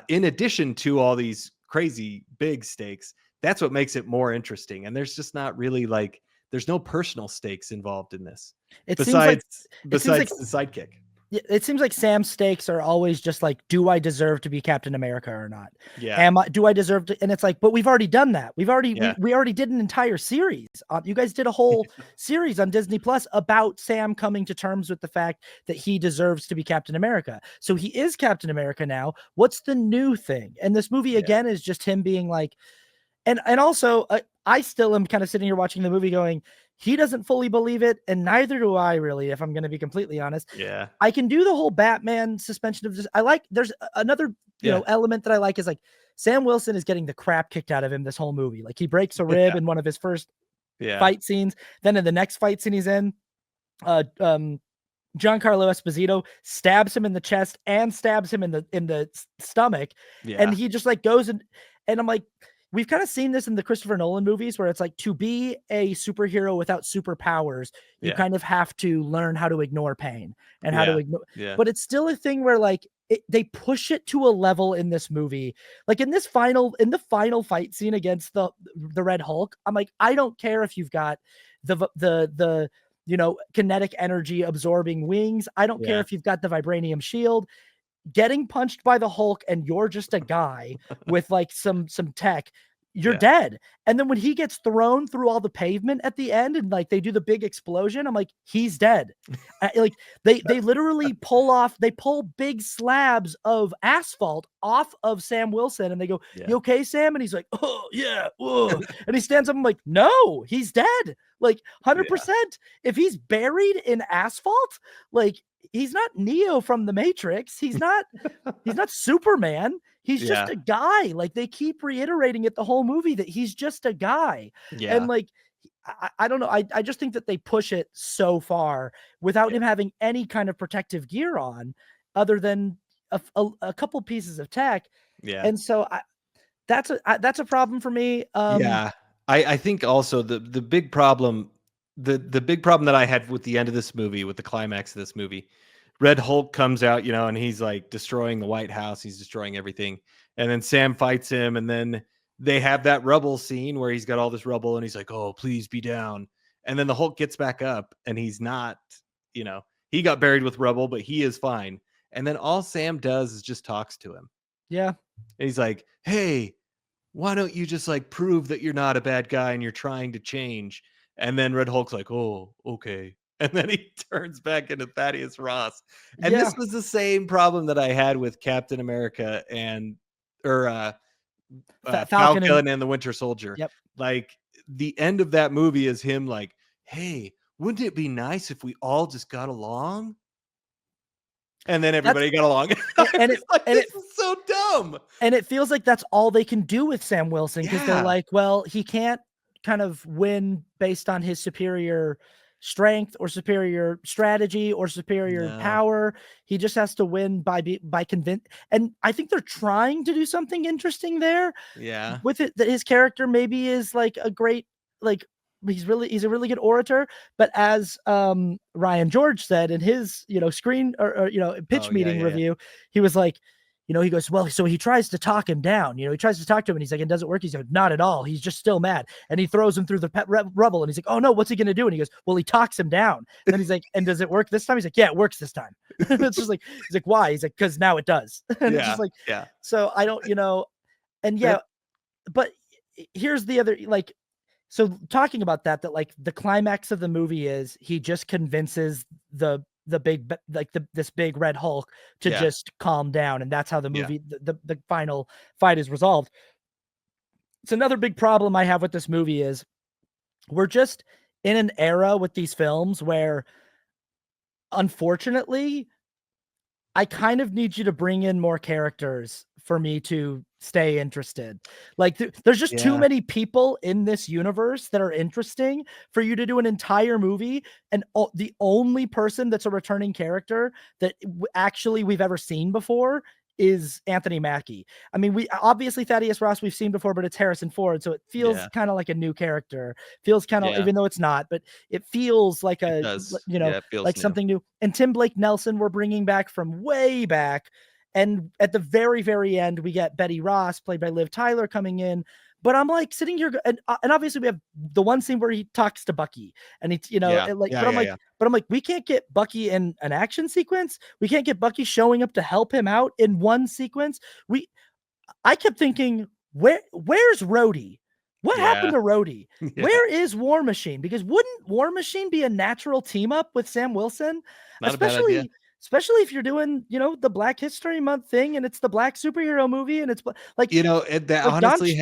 in addition to all these crazy big stakes, that's what makes it more interesting. And there's just not really like, there's no personal stakes involved in this. Besides the sidekick. It seems like Sam's stakes are always just like, do I deserve to be Captain America or not? Do I deserve to? And it's like, but we've already done that. We already did an entire series. You guys did a whole series on Disney Plus about Sam coming to terms with the fact that he deserves to be Captain America. So he is Captain America now. What's the new thing? And this movie again is just him being like, and also I still am kind of sitting here watching the movie going, he doesn't fully believe it, and neither do I really, if I'm going to be completely honest. I can do the whole Batman suspension of this. There's another element that I like is like Sam Wilson is getting the crap kicked out of him this whole movie. Like he breaks a rib in one of his first fight scenes. Then in the next fight scene he's in, Giancarlo Esposito stabs him in the chest and stabs him in the stomach. And he just like goes and I'm like, we've kind of seen this in the Christopher Nolan movies where it's like, to be a superhero without superpowers, you kind of have to learn how to ignore pain and how to ignore. But it's still a thing where like they push it to a level in this movie. Like in the final fight scene against the Red Hulk, I'm like, I don't care if you've got the kinetic energy absorbing wings. I don't care if you've got the vibranium shield. Getting punched by the Hulk and you're just a guy with like some tech, you're dead. And then when he gets thrown through all the pavement at the end and like they do the big explosion, I'm like, he's dead. Like they literally pull big slabs of asphalt off of Sam Wilson and they go, you okay, Sam? And he's like, oh yeah. Whoa. And he stands up and I'm like, no, he's dead. Like 100%. If he's buried in asphalt, like he's not Neo from the Matrix. He's not Superman. He's just a guy. Like they keep reiterating it the whole movie that he's just a guy. And like, I don't know. I just think that they push it so far without him having any kind of protective gear on other than a couple pieces of tech. And so that's a problem for me. I think also the big problem, the big problem that I had with the end of this movie, with the climax of this movie, Red Hulk comes out, and he's like destroying the White House. He's destroying everything. And then Sam fights him. And then they have that rubble scene where he's got all this rubble and he's like, oh, please be down. And then the Hulk gets back up and he's not, he got buried with rubble, but he is fine. And then all Sam does is just talks to him. Yeah. And he's like, hey, why don't you just like prove that you're not a bad guy and you're trying to change? And then Red Hulk's like, oh, okay. And then he turns back into Thaddeus Ross. And this was the same problem that I had with Captain America Falcon and the Winter Soldier. Yep. Like the end of that movie is him like, hey, wouldn't it be nice if we all just got along? And then everybody got along. And this is so dumb. And it feels like that's all they can do with Sam Wilson because they're like, well, he can't kind of win based on his superior strength or superior strategy or superior power. He just has to win by convince. And I think they're trying to do something interesting there. Yeah. With it, that his character maybe is like a great, like he's a really good orator. But as Ryan George said in his, screen or pitch meeting review, he was like, he goes, well, so he tries to talk him down. He tries to talk to him and he's like, it doesn't work. He's like, not at all. He's just still mad. And he throws him through the rubble and he's like, oh no, what's he going to do? And he goes, well, he talks him down. And then he's like, and does it work this time? He's like, yeah, it works this time. It's just like, he's like, why? He's like, cause now it does. And it's just like, so I don't, and but here's the other, like, so talking about that like the climax of the movie is he just convinces this big Red Hulk to just calm down. And that's how the movie, the final fight is resolved. It's another big problem I have with this movie is we're just in an era with these films where unfortunately I kind of need you to bring in more characters for me to stay interested. Like there's just too many people in this universe that are interesting for you to do an entire movie. And the only person that's a returning character that actually we've ever seen before is Anthony Mackie. I mean, we obviously Thaddeus Ross we've seen before, but it's Harrison Ford. So it feels kind of like a new character, feels kind of, even though it's not, but it feels like like something new. And Tim Blake Nelson, we're bringing back from way back. And at the very, very end, we get Betty Ross, played by Liv Tyler, coming in. But I'm like sitting here, and obviously we have the one scene where he talks to Bucky, and it's but I'm like, we can't get Bucky in an action sequence. We can't get Bucky showing up to help him out in one sequence. I kept thinking, where's Rhodey? What happened to Rhodey? Where is War Machine? Because wouldn't War Machine be a natural team up with Sam Wilson? Not a bad idea. Especially if you're doing, the Black History Month thing and it's the black superhero movie and it's like, honestly,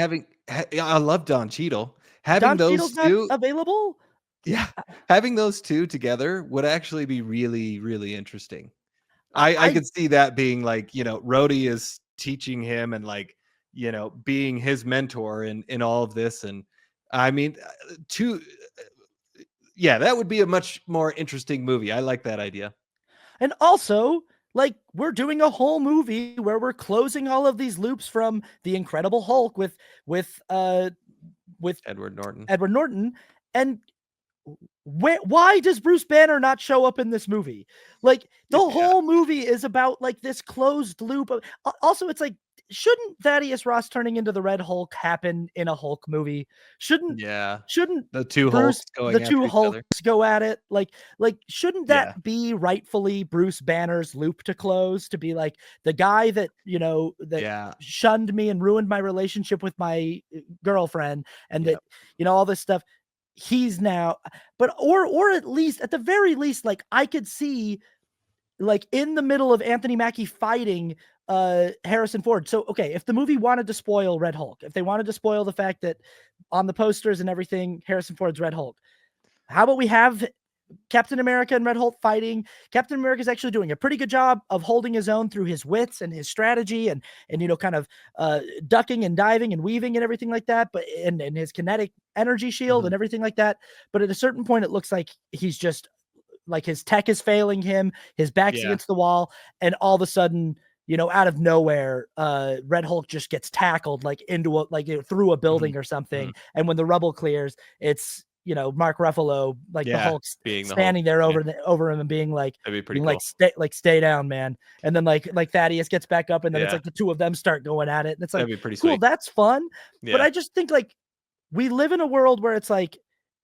I love Don Cheadle. Having those two available. Yeah. Having those two together would actually be really, really interesting. I could see that being like, Rhodey is teaching him and like, being his mentor in all of this. And I mean, that would be a much more interesting movie. I like that idea. And also, like, we're doing a whole movie where we're closing all of these loops from the Incredible Hulk with Edward Norton. And why does Bruce Banner not show up in this movie? Like, the whole movie is about like this closed loop. Also, it's like, shouldn't Thaddeus Ross turning into the Red Hulk happen in a Hulk movie? Shouldn't Yeah. shouldn't The two Bruce Hulks going the after two each Hulks other. go at it? Like shouldn't that Yeah. be rightfully Bruce Banner's loop to close, to be like the guy that, that Yeah. shunned me and ruined my relationship with my girlfriend, and that, Yep. all this stuff, he's now, but or at least, at the very least, like I could see, like in the middle of Anthony Mackie fighting Harrison Ford. So okay, if the movie wanted to spoil Red Hulk, if they wanted to spoil the fact that on the posters and everything Harrison Ford's Red Hulk, how about we have Captain America and Red Hulk fighting? Captain America's actually doing a pretty good job of holding his own through his wits and his strategy, and kind of ducking and diving and weaving and everything like that, but and his kinetic energy shield Mhm. and everything like that. But at a certain point, it looks like he's just, like, his tech is failing him, his back's Yeah. against the wall, and all of a sudden, out of nowhere, Red Hulk just gets tackled, like into a, like, through a Mhm. building or something. Mhm. And when the rubble clears, it's, Mark Ruffalo, like the Yeah. Hulk, Being the Hulk. standing there Yeah. over him and being like, That'd be pretty cool. stay down, man. And then like Thaddeus gets back up, and then it's Yeah. like the two of them start going at it, and it's like, That'd be pretty cool, sweet. that's fun. But Yeah. I just think, like, we live in a world where it's like,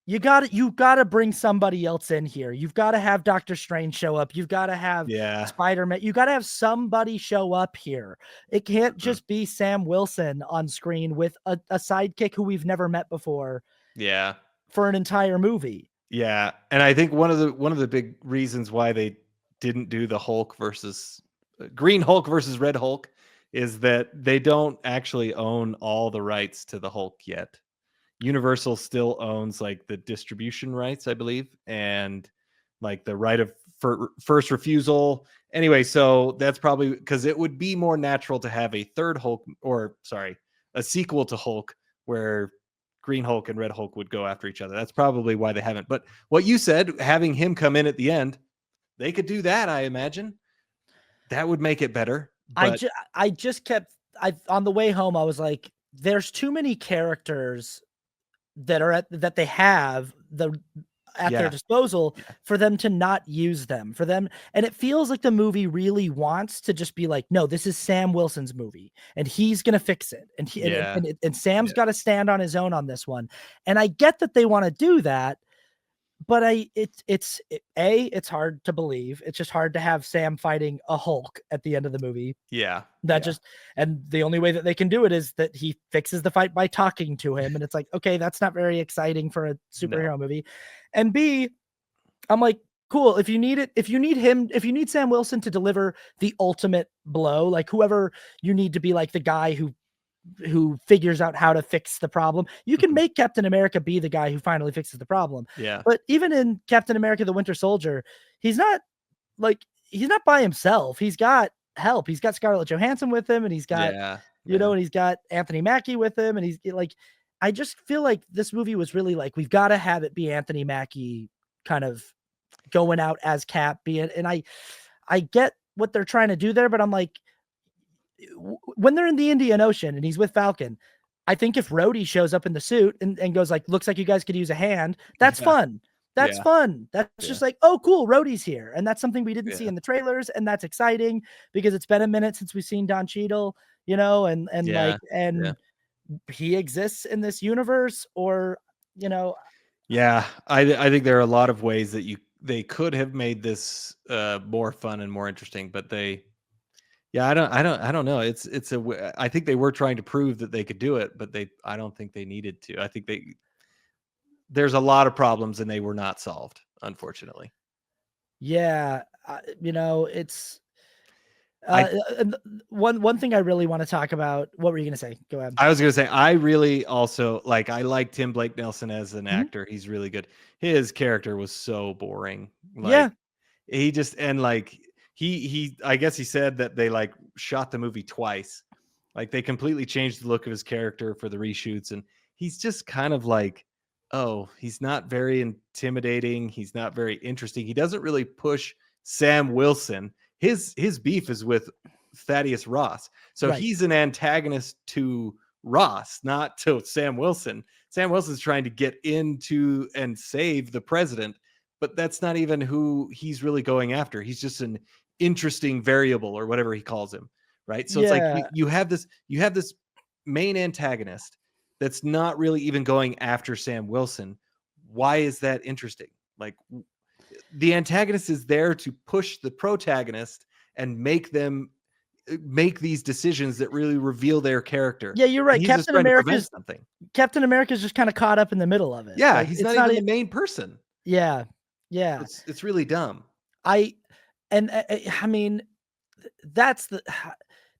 you gotta bring somebody else in here. You've got to have Doctor Strange show up. You've got to have Yeah. Spider-Man. You got to have somebody show up here. It can't Mhm. just be Sam Wilson on screen with a sidekick who we've never met before Yeah. for an entire movie. Yeah. And I think one of the big reasons why they didn't do the Hulk versus Green Hulk versus Red Hulk is that they don't actually own all the rights to the Hulk yet. Universal still owns like the distribution rights, I believe, and like the right of first refusal. Anyway, so that's probably because it would be more natural to have a third Hulk, or sorry, a sequel to Hulk where Green Hulk and Red Hulk would go after each other. That's probably why they haven't. But what you said, having him come in at the end, they could do that, I imagine. That would make it better. But I just kept, on the way home, I was like, there's too many characters that they have at their yeah, disposal yeah, for them to not use them, for them. And it feels like the movie really wants to just be like, no, this is Sam Wilson's movie and he's going to fix it. And yeah, and Sam's yeah, got to stand on his own on this one. And I get that they want to do that, but it's hard to believe. It's just hard to have Sam fighting a Hulk at the end of the movie. yeah, That yeah. just, and the only way that they can do it is that he fixes the fight by talking to him. And it's like, okay, that's not very exciting for a No. superhero movie. And B, I'm like, cool. If you need it, if you need Sam Wilson to deliver the ultimate blow, like whoever you need to be like the guy who figures out how to fix the problem, you can Mhm. make Captain America be the guy who finally fixes the problem. Yeah, But even in Captain America the Winter Soldier, he's not he's not by himself. He's got help. He's got Scarlett Johansson with him, and he's got, yeah, yeah. and he's got Anthony Mackie with him, and he's like, I just feel like this movie was really like, we've got to have it be Anthony Mackie kind of going out as Cap, and I get what they're trying to do there, but I'm like, when they're in the Indian Ocean and he's with Falcon, I think if Rhodey shows up in the suit and goes like, looks like you guys could use a hand, that's Yeah, fun. That's yeah, fun. That's yeah, just like, oh, cool, Rhodey's here. And that's something we didn't see yeah, in the trailers. And that's exciting because it's been a minute since we've seen Don Cheadle, yeah, yeah. and he exists in this universe, or, you know, Yeah, I think there are a lot of ways that they could have made this more fun and more interesting, but they yeah, I don't know. I think they were trying to prove that they could do it, but I don't think they needed to. I think there's a lot of problems and they were not solved, unfortunately. yeah, it's, I one thing I really want to talk about. What were you going to say? Go ahead. I was gonna say I really also like I like Tim Blake Nelson as an Mhm. actor. He's really good. His character was so boring. Like Yeah. he just and like he I guess he said that they like shot the movie twice. Like they completely changed the look of his character for the reshoots and he's just kind of like oh, he's not very intimidating, he's not very interesting. He doesn't really push Sam Wilson. His beef is with Thaddeus Ross. So Right. he's an antagonist to Ross, not to Sam Wilson. Sam Wilson's trying to get into and save the president, but that's not even who he's really going after. He's just an interesting variable or whatever he calls him. right? So it's like Yeah. you have this main antagonist that's not really even going after Sam Wilson. Why is that interesting? Like, the antagonist is there to push the protagonist and make them make these decisions that really reveal their character. Yeah, you're And right. he's just trying to prevent something. Captain America's just kind of caught up in the middle of it. Yeah, Like he's it's not not even e the main person. Yeah. Yeah. It's really dumb. I and I mean, that's the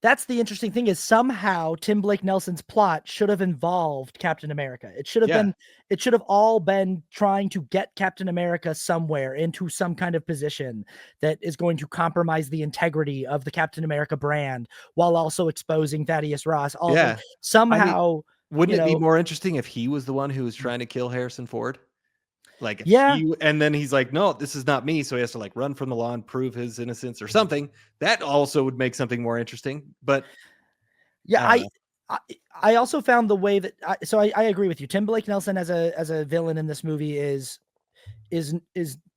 that's the interesting thing is somehow Tim Blake Nelson's plot should have involved Captain America. Yeah. It should have all been trying to get Captain America somewhere into some kind of position that is going to compromise the integrity of the Captain America brand while also exposing Thaddeus Ross. All like Yeah. I mean, somehow, wouldn't you it be know, more interesting if he was the one who was trying to kill Harrison Ford? Like, if yeah, he and then he's like, "No, this is not me," so he has to, like, run from the law and prove his innocence or something. That also would make something more interesting, but yeah, I don't know. I I also found the way that I agree with you. Tim Blake Nelson as a villain in this movie is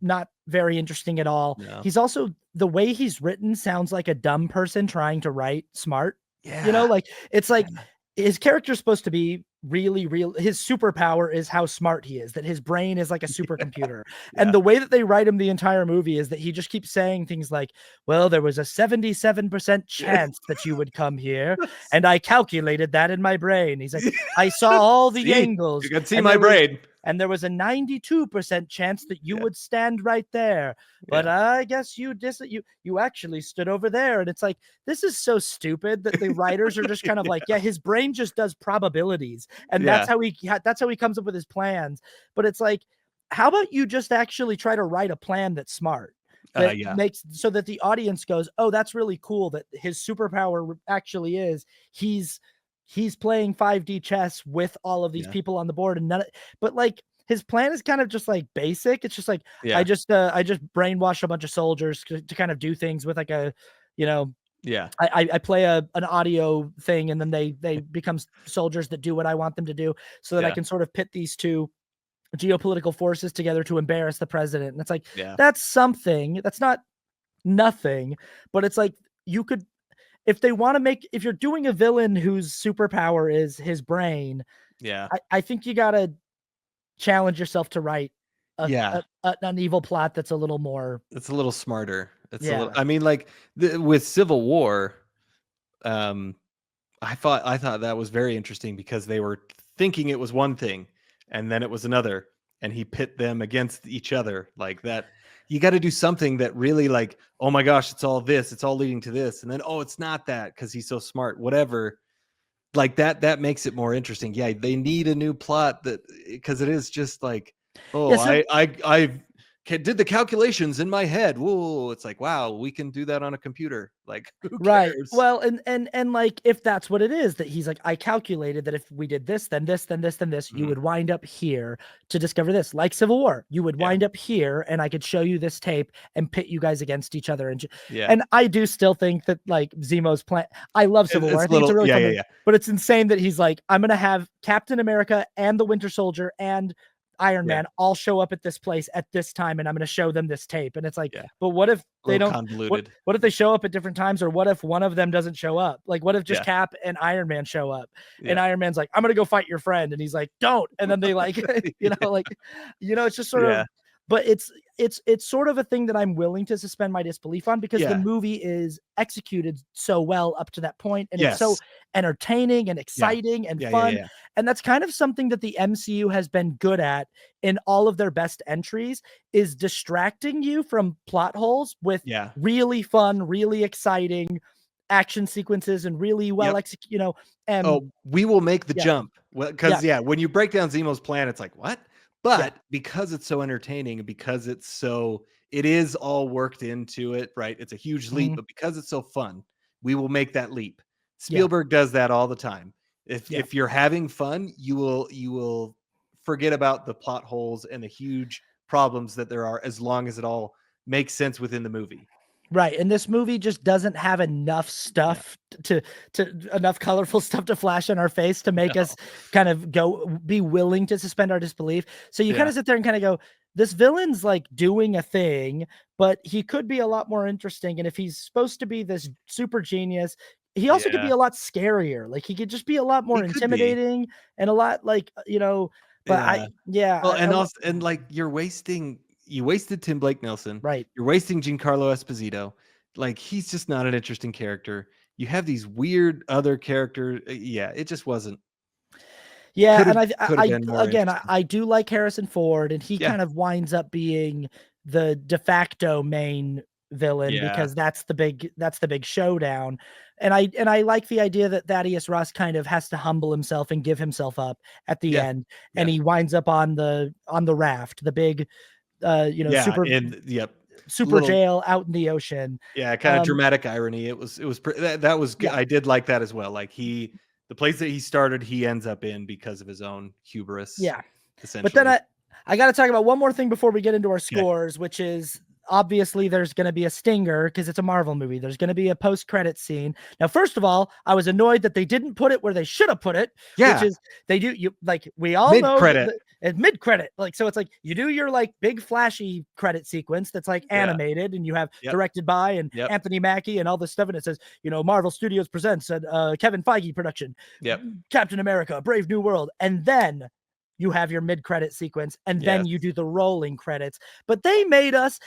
not very interesting at all. No. He's also the way he's written sounds like a dumb person trying to write smart. You know, Yeah. like it's like Yeah. his character's supposed to be really real. His superpower is how smart he is, that his brain is like a supercomputer. And Yeah. the way that they write him the entire movie is that he just keeps saying things like, well, there was a 77% chance that you would come here. And I calculated that in my brain. He's like, I saw all the See? You angles. can see And my brain. there was a 92% chance that you Yeah. would stand right there. But Yeah. I guess you actually stood over there. And it's like, this is so stupid that the writers are just kind of like, yeah, his brain just does probabilities. And Yeah. that's how he comes up with his plans. But it's like, how about you just actually try to write a plan that's smart? That Yeah. makes so that the audience goes, oh, that's really cool that his superpower actually is he's playing 5D chess with all of these Yeah. people on the board and but like his plan is kind of just like basic. It's just like Yeah. I just brainwash a bunch of soldiers to kind of do things with like a, you know, Yeah. I play an audio thing and then they become soldiers that do what I want them to do so that I Yeah. can sort of pit these two geopolitical forces together to embarrass the president. And it's like, Yeah. that's something. That's not nothing, but it's like you could if they want to make if you're doing a villain whose superpower is his brain, Yeah. I think you gotta challenge yourself to write Yeah. an evil plot that's a little more. It's a little smarter. It's a little Yeah. I mean, like, with Civil War, um, I thought that was very interesting because they were thinking it was one thing, and then it was another, and he pit them against each other like that. You gotta do something that really, like, "Oh my gosh, it's all this, it's all leading to this," and then, "Oh, it's not that because he's so smart," whatever. Like, that makes it more interesting. Yeah, they need a new plot that because it is just like, "Oh, Yeah, so I did the calculations in my head." Whoa, it's like, "Wow, we can do that on a computer." Like, who right. cares? Well, and like if that's what it is, that he's like, I calculated that if we did this, then this, then this, then this, you Mhm. would wind up here to discover this. Like Civil War, you would Yeah. wind up here, and I could show you this tape and pit you guys against each other. Yeah. And I do still think that like Zemo's plan. I love Civil War. It's I a think it's a little really yeah, fun yeah, movie, yeah. but it's insane that he's like, I'm gonna have Captain America and the Winter Soldier and Iron Yeah. Man all show up at this place at this time, and I'm gonna show them this tape. And it's like, Yeah. but what if A they little don't? convoluted. What if they show up at different times, or what if one of them doesn't show up? Like, what if just Yeah. Cap and Iron Man show up, and Yeah. Iron Man's like, I'm gonna go fight your friend, and he's like, don't, and then they like, it's just sort Yeah. of, but it's sort of a thing that I'm willing to suspend my disbelief on because the Yeah. movie is executed so well up to that point, and it's so Yes. entertaining and Yeah. exciting and Yeah, yeah, fun, yeah. and that's kind of something that the MCU has been good at in all of their best entries is distracting you from plot holes with Yeah. really fun, really exciting action sequences and really well Yep. executed, and Oh, we will make the yeah, jump. Well, yeah, because yeah, when you break down Zemo's plan, it's like, "What?" yeah, But because it's so entertaining and because it is all worked into it, right? It's a huge leap, mhm, but because it's so fun, we will make that leap. yeah, Spielberg does that all the time. yeah. If you're having fun, you will forget about the plot holes and the huge problems that there are as long as it all makes sense within the movie. Right, and this movie just doesn't have enough Yeah. stuff to enough colorful stuff to flash in our face to make No. us kind of be willing to suspend our disbelief. So you kind Yeah. of sit there and kind of go, this villain's like doing a thing, but he could be a lot more interesting. And if he's supposed to be this super genius, he also could be Yeah. a lot scarier. Like he could just be a lot more He could be. intimidating and a lot like, but Yeah. Well, I and also, and like you wasted Tim Blake Nelson. right. You're wasting Giancarlo Esposito. Like he's just not an interesting character. You have these weird other characters. Yeah, it just wasn't. Yeah, and Could have been more again, interesting. I do like Harrison Ford, and he Yeah. kind of winds up being the de facto main villain Yeah. because that's the big showdown. And I like the idea that Thaddeus Ross kind of has to humble himself and give himself up at the Yeah. end, and Yep. he winds up on the raft, the big Yeah. And yep. super Little jail out in the ocean. Yeah, kind of Um dramatic irony. That was good. yeah, I did like that as well. Like the place that he started, he ends up in because of his own hubris, yeah. But then essentially. I got to talk about one more thing before we get into our Yeah. scores, which is obviously there's going to be a stinger because it's a Marvel movie. There's going to be a post-credit scene. Now, first of all, I was annoyed that they didn't put it where they should have put it, which Yeah. is they do you like we all Mid know credit. at mid-credit. Like so it's like you do your like big flashy credit sequence that's like Yeah. animated and you have Yep. directed by and Yep. Anthony Mackie and all this stuff and it says, Marvel Studios presents a Kevin Feige production. Yep. Captain America, Brave New World. And then you have your mid-credit sequence and then Yes. you do the rolling credits. But they made us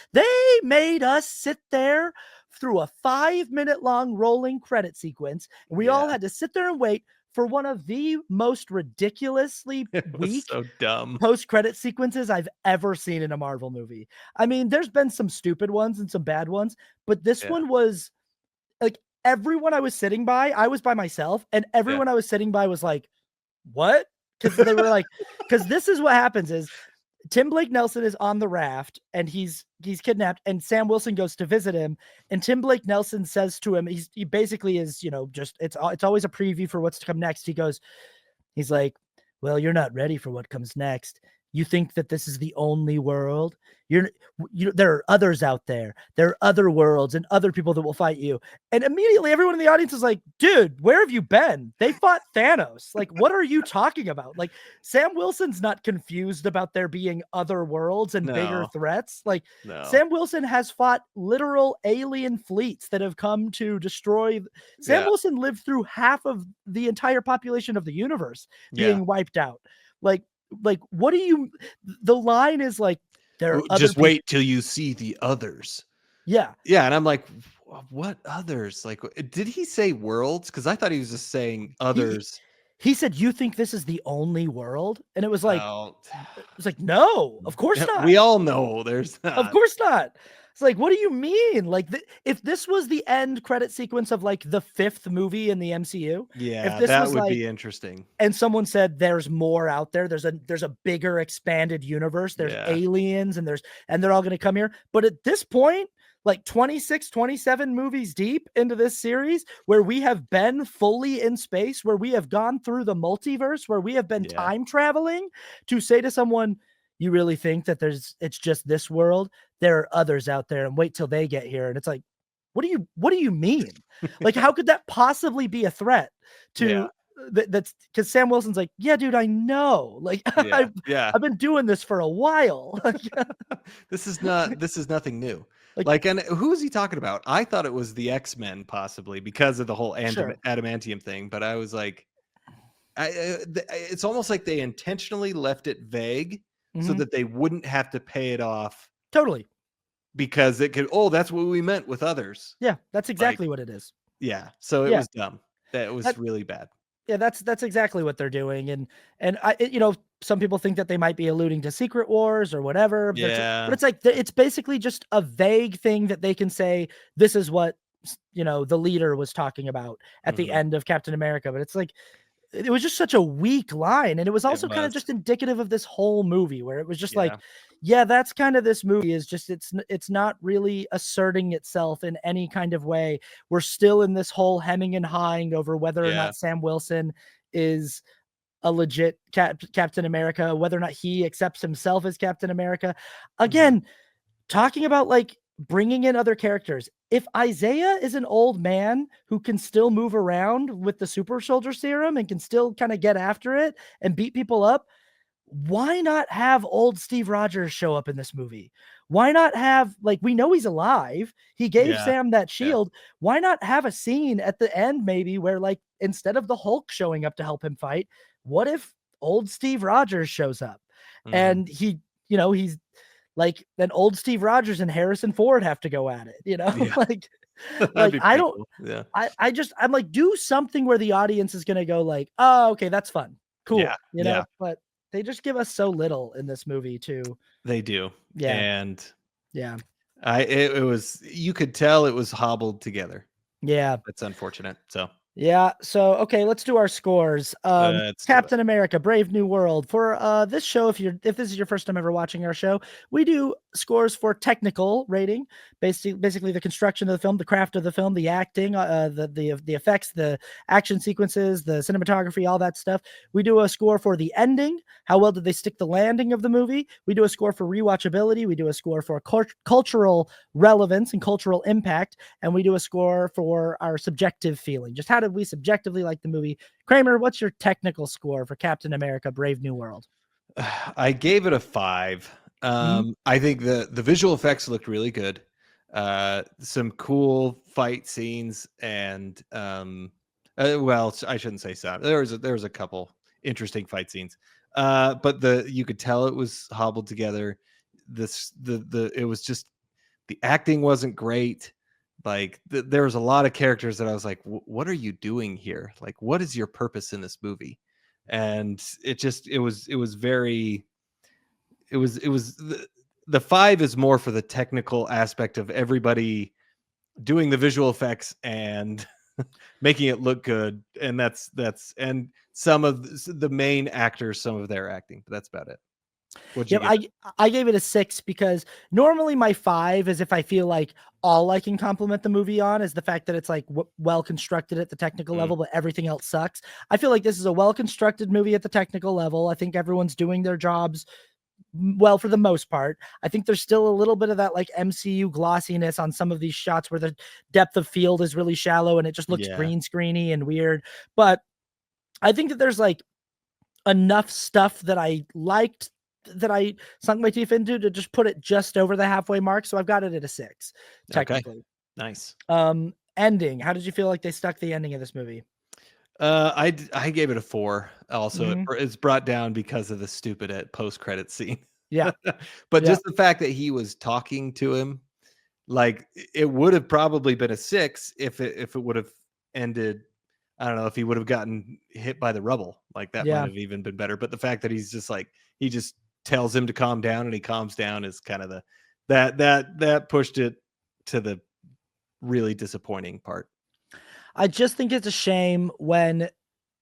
sit there through a 5-minute long rolling credit sequence. We all Yeah. had to sit there and wait for one of the most ridiculously It was weak so dumb. post-credit sequences I've ever seen in a Marvel movie. I mean, there's been some stupid ones and some bad ones, but this Yeah. one was like everyone I was sitting by, I was by myself, and Yeah. everyone I was sitting by was like, what? Because they were like, because this is what happens is Tim Blake Nelson is on the raft and he's kidnapped and Sam Wilson goes to visit him and Tim Blake Nelson says to him, he basically is, just it's always a preview for what's to come next. He's like, well, you're not ready for what comes next. You think that this is the only world? There are others out there. There are other worlds and other people that will fight you. And immediately everyone in the audience is like, dude, where have you been? They fought Thanos. Like, what are you talking about? Like, Sam Wilson's not confused about there being other worlds and bigger No. threats. Like, No. Sam Wilson has fought literal alien fleets that have come to destroy. Sam Wilson lived through half of the entire population of the universe being wiped out. Like, what do you, the line is like, there are just wait till you see the others. Yeah. Yeah. And I'm like, what others? Like, did he say worlds? Because I thought he was just saying others. He said, you think this is the only world? And it was like, Oh. No, of course not. We all know there's not. Of course not. It's like, what do you mean? Like, if this was the end credit sequence of like the 5th movie in the MCU, yeah, if this that was would like, be interesting. And someone said there's more out there. There's a bigger expanded universe. There's aliens and they're all going to come here. But at this point, like 26, 27 movies deep into this series where we have been fully in space, where we have gone through the multiverse, where we have been time traveling, to say to someone, you really think that it's just this world? There are others out there and wait till they get here. And it's like, what do you mean? Like, how could that possibly be a threat to that's because Sam Wilson's like, yeah, dude, I know. Like, I've been doing this for a while. This is nothing new. Like, and who is he talking about? I thought it was the X-Men possibly because of the whole adamantium thing, but I was like, it's almost like they intentionally left it vague so that they wouldn't have to pay it off. Totally. Because it could, that's what we meant with others. Yeah, that's exactly what it is. Yeah. So it was dumb. That was really bad. Yeah, that's exactly what they're doing. And some people think that they might be alluding to Secret Wars or whatever. But it's like, it's basically just a vague thing that they can say, this is what, the leader was talking about at the end of Captain America. But it's like, it was just such a weak line. And it was also kind of just indicative of this whole movie where it was just like, yeah, that's kind of this movie is just, it's not really asserting itself in any kind of way. We're still in this whole hemming and hawing over whether or not Sam Wilson is a legit Captain America, whether or not he accepts himself as Captain America. Again, talking about like bringing in other characters. If Isaiah is an old man who can still move around with the super soldier serum and can still kind of get after it and beat people up, why not have old Steve Rogers show up in this movie? Why not have, like, we know he's alive. He gave Yeah. Sam that Yeah. shield. Why not have a scene at the end maybe where, like, instead of the Hulk showing up to help him fight, what if old Steve Rogers shows up Mhm. and he's like, then old Steve Rogers and Harrison Ford have to go at it, Yeah. like That'd like be I pretty don't cool. Yeah. I'm like, do something where the audience is gonna go like, "Oh, okay, that's fun. Yeah. Cool," Yeah. but they just give us so little in this movie too. They do. Yeah, And yeah, it was, you could tell it was hobbled together. yeah. That's unfortunate. So, Yeah, so okay, let's do our scores. let's do it. Captain America: Brave New World. For this show, if this is your first time ever watching our show, we do scores for technical rating, basically the construction of the film, the craft of the film, the acting, the effects, the action sequences, the cinematography, all that stuff. We do a score for the ending, how well did they stick the landing of the movie? We do a score for rewatchability, we do a score for cultural relevance and cultural impact, and we do a score for our subjective feeling. Just how did we subjectively like the movie? Cramer, what's your technical score for Captain America: Brave New World? I gave it a 5. Mhm. I think the visual effects looked really good. Some cool fight scenes and well, I shouldn't say so. There was a couple interesting fight scenes. But you could tell it was hobbled together. It was just, the acting wasn't great. Like there was a lot of characters that I was like, what are you doing here? Like, what is your purpose in this movie? And it was very, it was the 5 is more for the technical aspect of everybody doing the visual effects and making it look good, and that's and some of the main actors, some of their acting, but that's about it. What'd you Yep, give it? I gave it a 6 because normally my 5 is if I feel like all I can compliment the movie on is the fact that it's like well constructed at the technical Mm, level, but everything else sucks. I feel like this is a well constructed movie at the technical level. I think everyone's doing their jobs well for the most part. I think there's still a little bit of that like MCU glossiness on some of these shots where the depth of field is really shallow and it just looks yeah. green screeny and weird. But I think that there's like enough stuff that I liked that I sunk my teeth into to just put it just over the halfway mark. So I've got it at a 6, Okay. technically. Nice. Ending. How did you feel like they stuck the ending of this movie? I gave it a 4. Also, Mhm. it's brought down because of the stupid post credit scene. Yeah. But Yeah. just the fact that he was talking to him, like, it would have probably been a 6 if it would have ended. I don't know if he would have gotten hit by the rubble. Like, that might Yeah. have even been better. But the fact that he's just like, he just tells him to calm down and he calms down is kind of that pushed it to the really disappointing part. I just think it's a shame when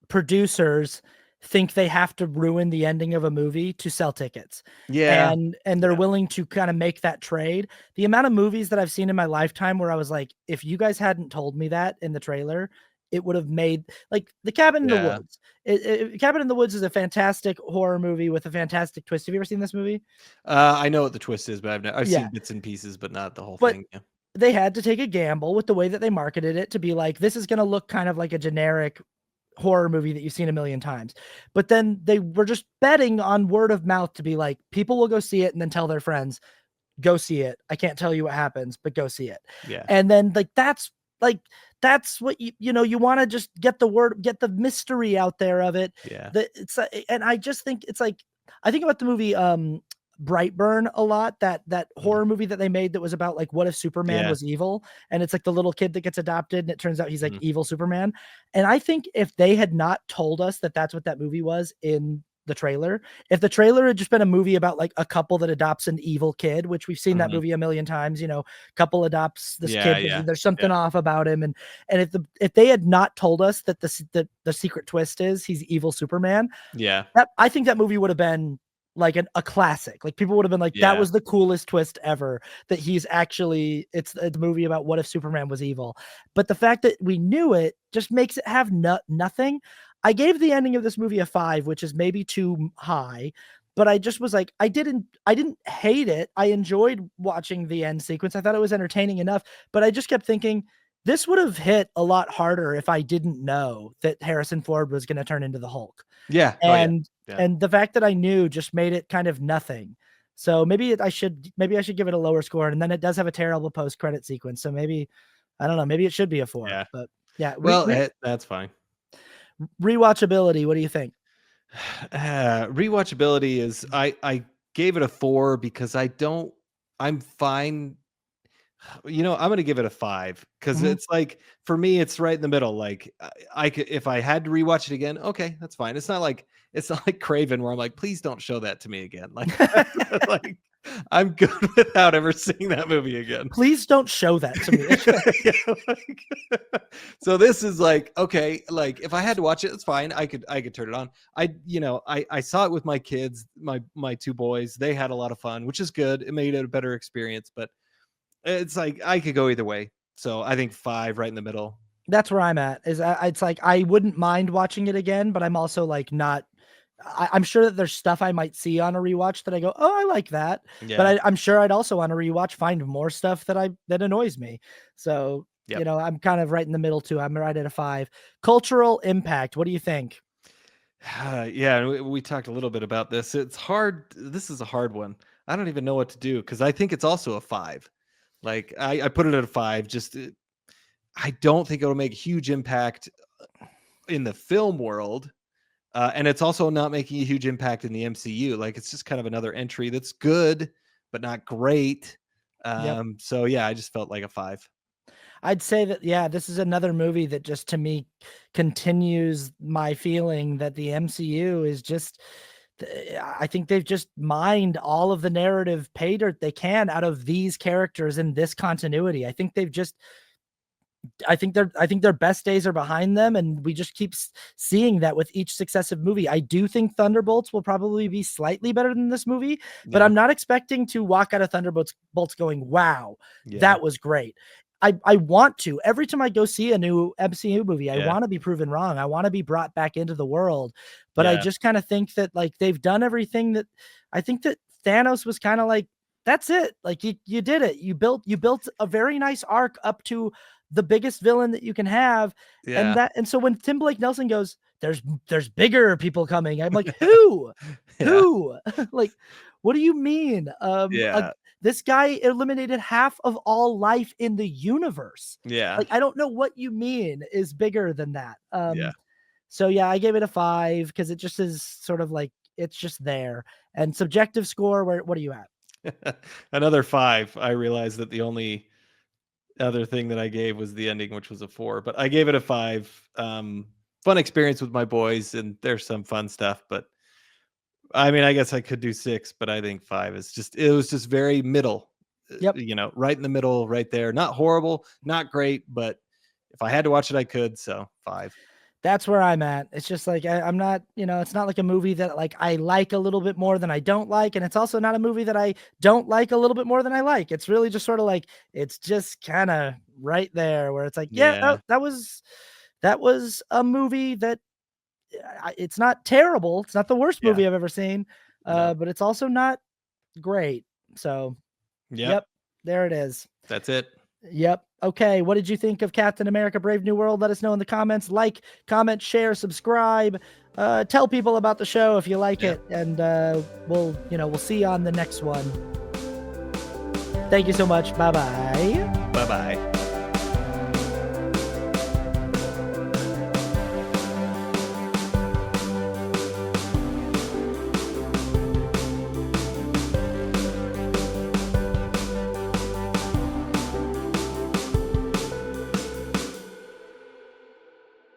producers think they have to ruin the ending of a movie to sell tickets. Yeah. And they're Yeah. willing to kind of make that trade. The amount of movies that I've seen in my lifetime where I was like, if you guys hadn't told me that in the trailer, it would have made like The Cabin in the Yeah. Woods. Cabin in the Woods is a fantastic horror movie with a fantastic twist. Have you ever seen this movie? I know what the twist is, but I've Yeah. seen bits and pieces, but not the whole But thing. Yeah. they had to take a gamble with the way that they marketed it to be like, this is going to look kind of like a generic horror movie that you've seen a million times. But then they were just betting on word of mouth to be like, people will go see it and then tell their friends, go see it. I can't tell you what happens, but go see it. Yeah. And then like that's what you want to just get the word, get the mystery out there of it. Yeah. That it's and I just think it's like I think about the movie Brightburn a lot, that Mhm. horror movie that they made that was about like what if Superman Yeah. was evil, and it's like the little kid that gets adopted and it turns out he's like Mhm. evil Superman. And I think if they had not told us that that's what that movie was in the trailer, if the trailer had just been a movie about like a couple that adopts an evil kid, which we've seen that Mhm. movie a million times, couple adopts this Yeah. kid because Yeah. there's Yeah. something off about him, and if they had not told us that the secret twist is he's evil Superman, Yeah. that I think that movie would have been like a classic. Like people would have been like, that Yeah. was the coolest twist ever. That he's actually it's a movie about what if Superman was evil. But the fact that we knew it just makes it have nothing. I gave the ending of this movie a 5, which is maybe too high. But I just was like, I didn't hate it. I enjoyed watching the end sequence. I thought it was entertaining enough, but I just kept thinking this would have hit a lot harder if I didn't know that Harrison Ford was going to turn into the Hulk. Yeah. Oh, yeah. And Yeah. and the fact that I knew just made it kind of nothing. So I should give it a lower score. And then it does have a terrible post credit sequence. So maybe, I don't know, maybe it should be a 4. Yeah. But yeah, Well, that's fine. rewatchability. What do you think? Rewatchability is I gave it a 4 because I'm fine. I'm gonna give it a 5 because Mhm. it's like for me, it's right in the middle. Like I could if I had to rewatch it again, okay, that's fine. It's not like Craven where I'm like, please don't show that to me again. Like, like I'm good without ever seeing that movie again. Please don't show that to me. Yeah, so this is like, okay, like if I had to watch it, it's fine. I could turn it on. I saw it with my kids, my 2 boys. They had a lot of fun, which is good. It made it a better experience, but it's like I could go either way. So I think 5 right in the middle. That's where I'm at. It's like I wouldn't mind watching it again, but I'm also like not. I'm sure that there's stuff I might see on a rewatch that I go, oh, I like that. Yeah. But I'm sure I'd also on a rewatch find more stuff that annoys me. So Yep. I'm kind of right in the middle too. I'm right at a 5. Cultural impact. What do you think? Yeah, we talked a little bit about this. It's hard. This is a hard one. I don't even know what to do because I think it's also a 5. Like I put it at a 5. Just I don't think it'll make a huge impact in the film world. And it's also not making a huge impact in the MCU. Like it's just kind of another entry that's good, but not great. Yep. So yeah, I just felt like a 5. I'd say that, yeah, this is another movie that just to me continues my feeling that the MCU is just, I think they've just mined all of the narrative pay dirt they can out of these characters in this continuity. I think their best days are behind them, and we just keep seeing that with each successive movie. I do think Thunderbolts will probably be slightly better than this movie, but Yeah. I'm not expecting to walk out of Thunderbolts going, wow, Yeah. that was great. I want to. Every time I go see a new MCU movie, I want to be proven wrong. I want to be brought back into the world. But I just kind of think that like they've done everything that I think that Thanos was kind of like, that's it. Like you did it. You built a very nice arc up to the biggest villain that you can have. Yeah. And so when Tim Blake Nelson goes, there's bigger people coming. I'm like, who? Yeah. Who? Like, what do you mean? Yeah. This guy eliminated half of all life in the universe. Yeah. Like, I don't know what you mean is bigger than that. Yeah. So yeah, I gave it a 5 because it just is sort of like it's just there. And subjective score, what are you at? Another 5. I realized that the only other thing that I gave was the ending, which was a 4, but I gave it a 5. Fun experience with my boys, and there's some fun stuff, but I mean, I guess I could do 6, but I think 5 is it was just very middle, Yep. Right in the middle, right there. Not horrible, not great, but if I had to watch it, I could. So 5. That's where I'm at. It's just like I'm not, it's not like a movie that like I like a little bit more than I don't like, and it's also not a movie that I don't like a little bit more than I like. It's really just sort of like it's just kind of right there where it's like, yeah, that was a movie that it's not terrible. It's not the worst movie I've ever seen, No. but it's also not great. So, yep, there it is. That's it. Yep. Okay. What did you think of Captain America Brave New World? Let us know in the comments. Like, comment, share, subscribe. Tell people about the show if you like it. And we'll see you on the next one. Thank you so much. Bye-bye. Bye-bye.